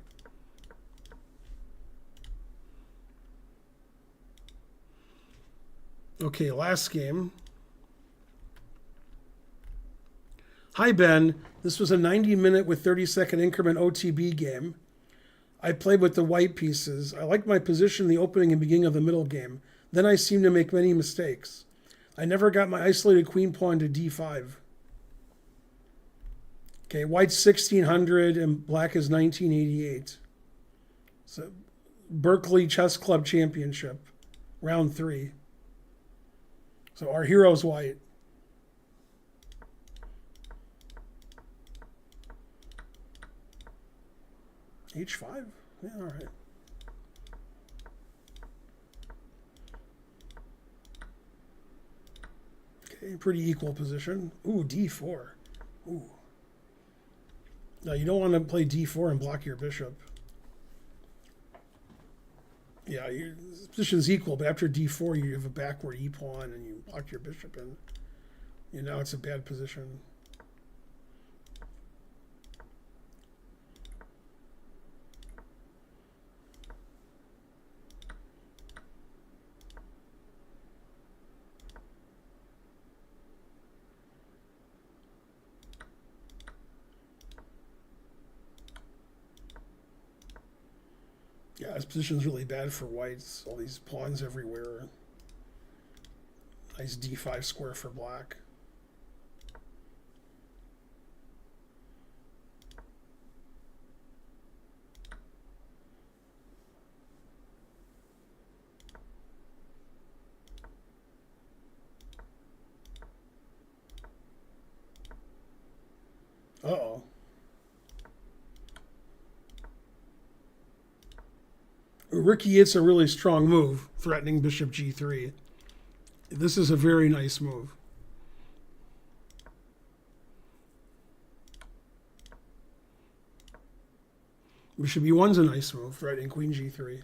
Okay, last game. Hi, Ben. This was a 90-minute with 30-second increment OTB game. I played with the white pieces. I liked my position in the opening and beginning of the middle game. Then I seemed to make many mistakes. I never got my isolated queen pawn to d5. Okay, white's 1600 and black is 1988. So Berkeley Chess Club Championship, round 3. So our hero's white. H5? Yeah, all right. Okay, pretty equal position. Ooh, d4. Ooh. No, you don't want to play d4 and block your bishop. Yeah, your position's equal, but after d4, you have a backward e-pawn and you block your bishop, and now it's a bad position. Yeah, this position's really bad for whites. All these pawns everywhere. Nice d5 square for black. Uh-oh. Ricky, it's a really strong move, threatening bishop g3. This is a very nice move. Bishop e1's a nice move, threatening queen g3.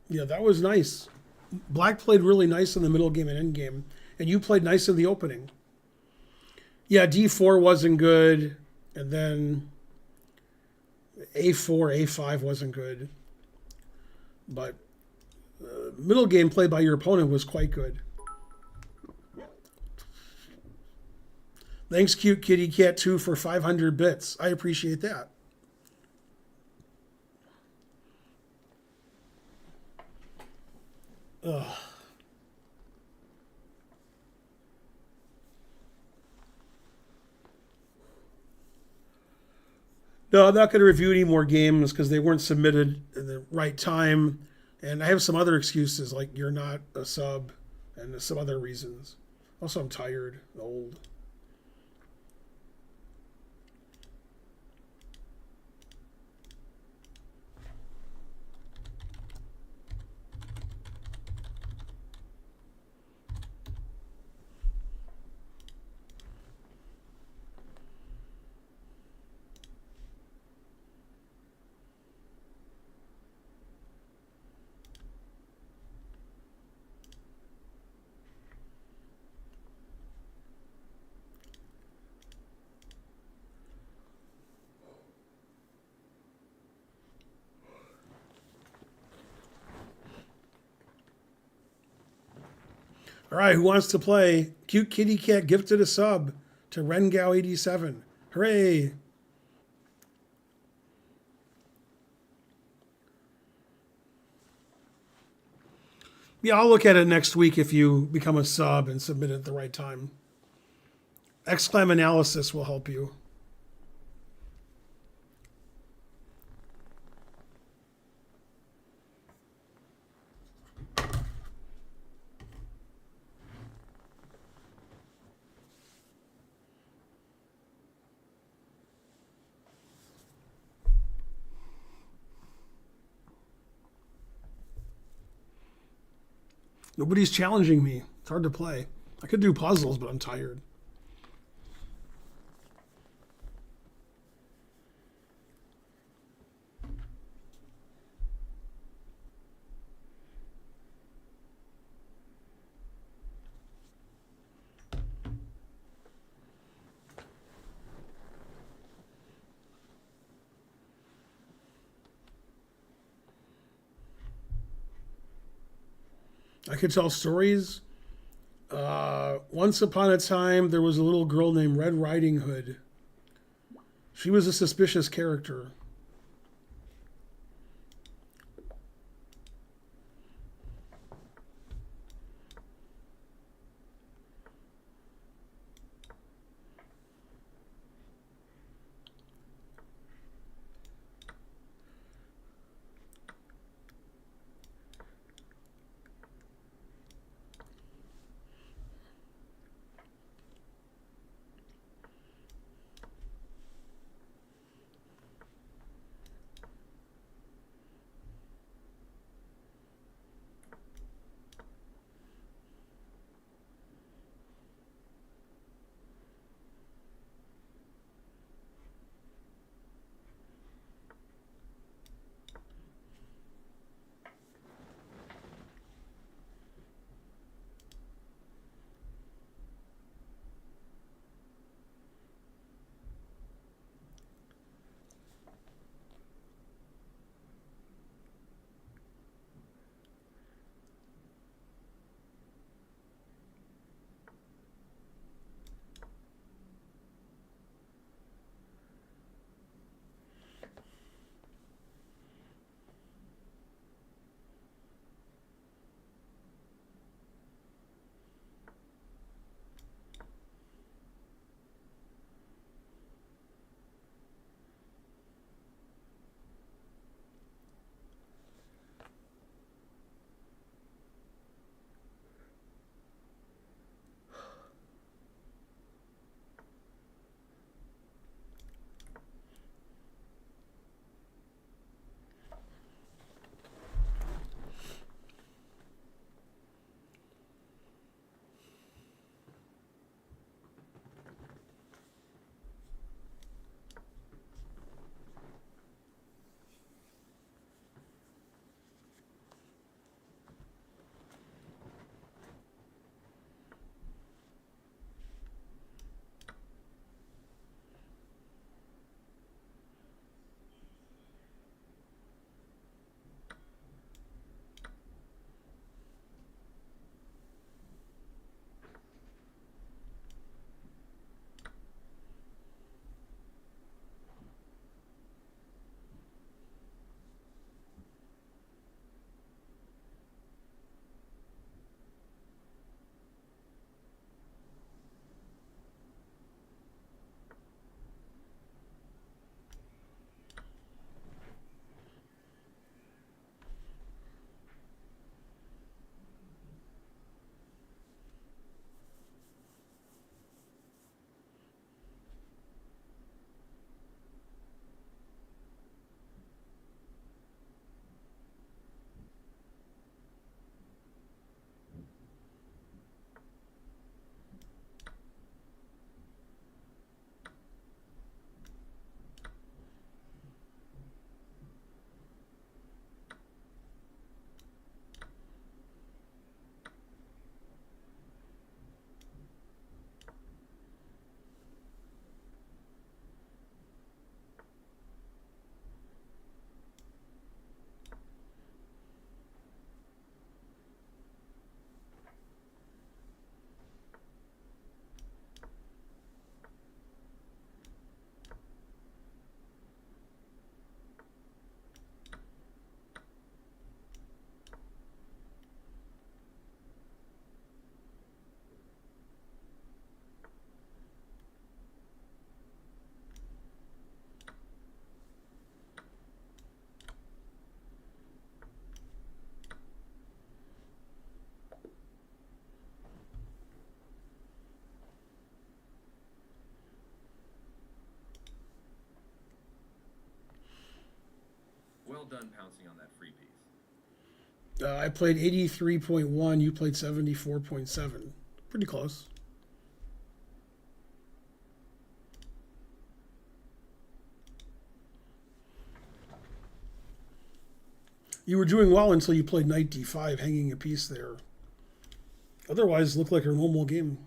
Yeah, that was nice. Black played really nice in the middle game and end game, and you played nice in the opening. Yeah, d4 wasn't good, and then a4, a5 wasn't good. But middle game play by your opponent was quite good. Thanks, Cute Kitty Cat 2 for 500 bits. I appreciate that. Ugh. No, I'm not going to review any more games because they weren't submitted in the right time. And I have some other excuses, like you're not a sub and some other reasons. Also, I'm tired, old. All right, who wants to play? Cute Kitty Cat gifted a sub to Rengao87. Hooray! Yeah, I'll look at it next week if you become a sub and submit it at the right time. Exclam analysis will help you. Nobody's challenging me. It's hard to play. I could do puzzles, but I'm tired. I could tell stories. Once upon a time, there was a little girl named Red Riding Hood. She was a suspicious character. well done pouncing on that free piece. I played 83.1. You played 74.7. Pretty close. You were doing well until you played knight d5, hanging a piece there. Otherwise, it looked like a normal game.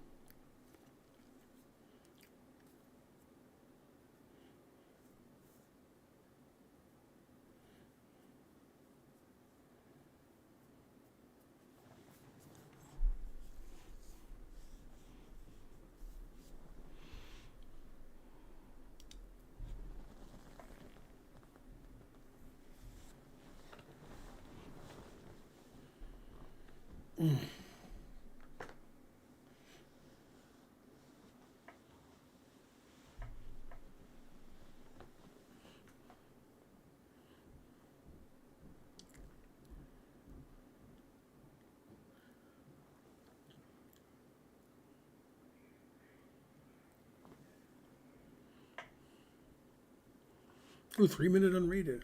Ooh, 3-minute unrated.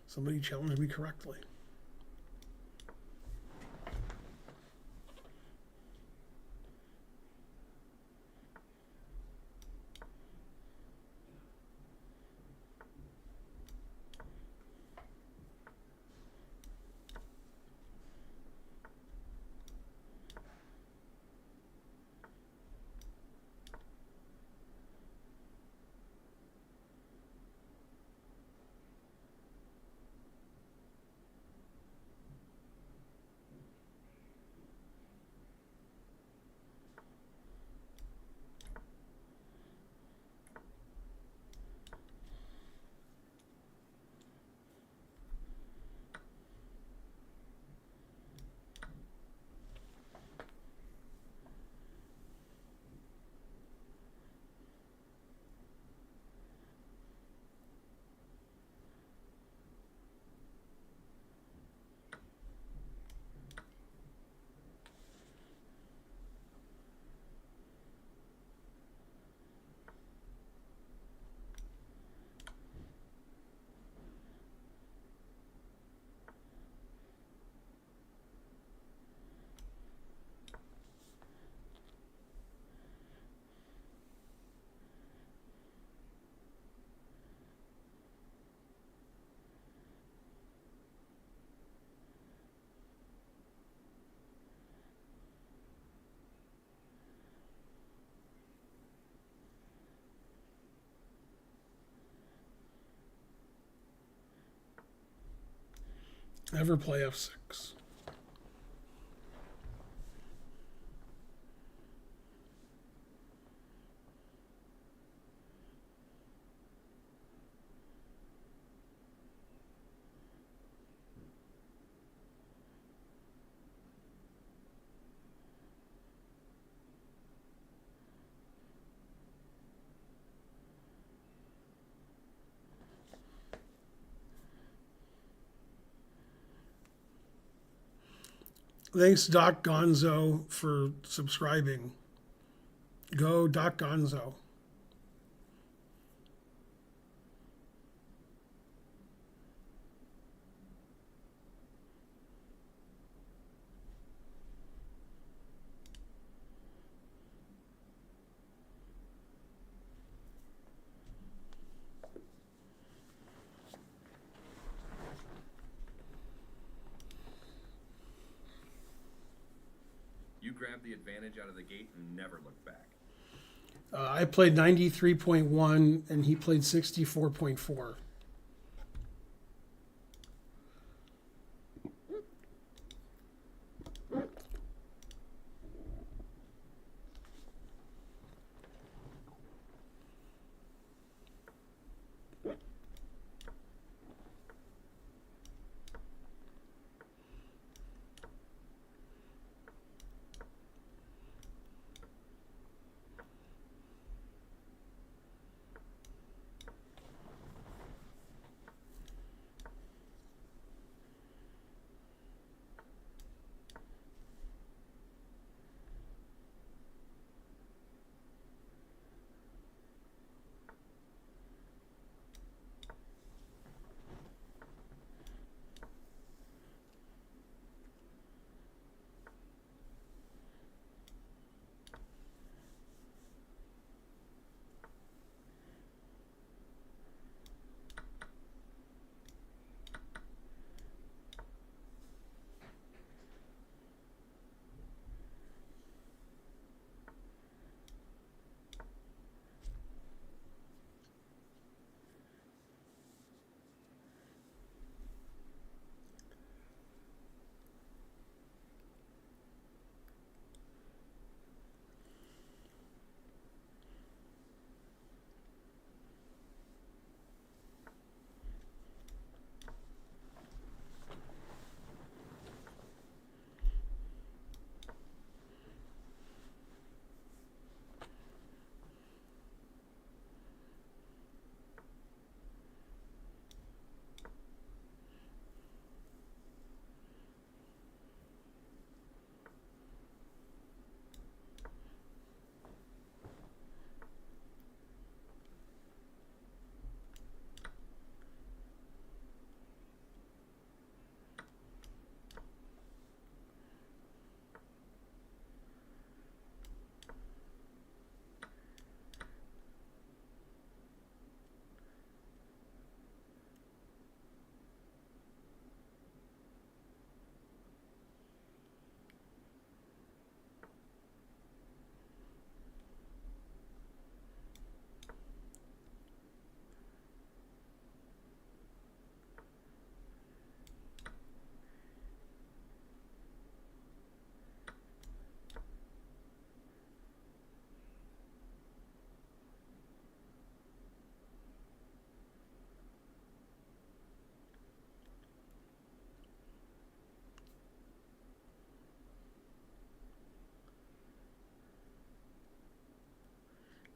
Somebody challenged me correctly. Never play f6. Thanks, Doc Gonzo, for subscribing. Go, Doc Gonzo. You grabbed the advantage out of the gate and never looked back. I played 93.1 and he played 64.4.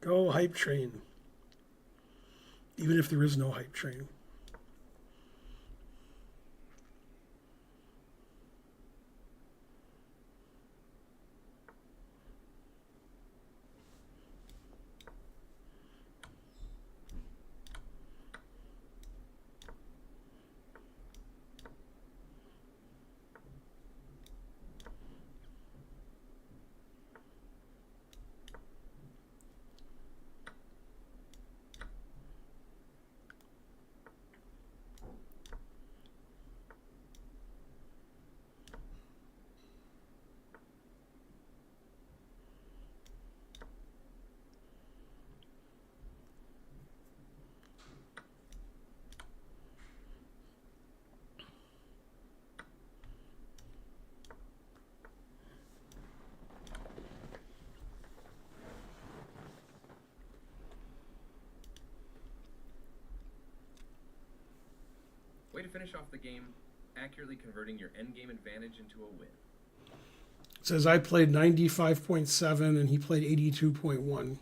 Go hype train. Even if there is no hype train. Way to finish off the game, accurately converting your endgame advantage into a win. It says I played 95.7 and he played 82.1.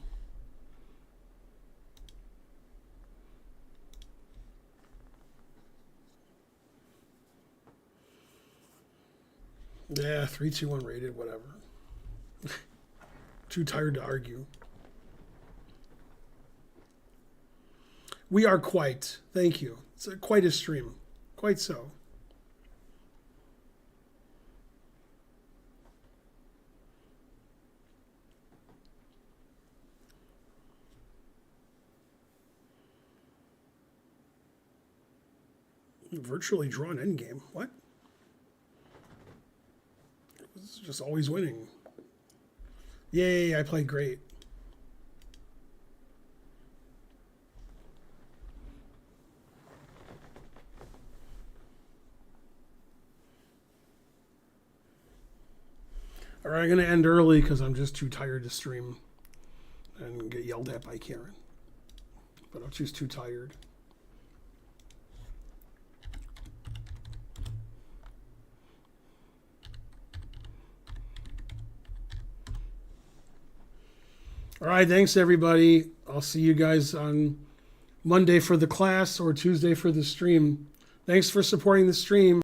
Yeah, 3-2-1 rated, whatever. Too tired to argue. We are quite. Thank you. It's quite a stream. Quite so. Virtually drawn endgame. What? It's just always winning. Yay, I played great. All right, I'm going to end early because I'm just too tired to stream and get yelled at by Karen. But I'm just too tired. All right, thanks everybody. I'll see you guys on Monday for the class or Tuesday for the stream. Thanks for supporting the stream.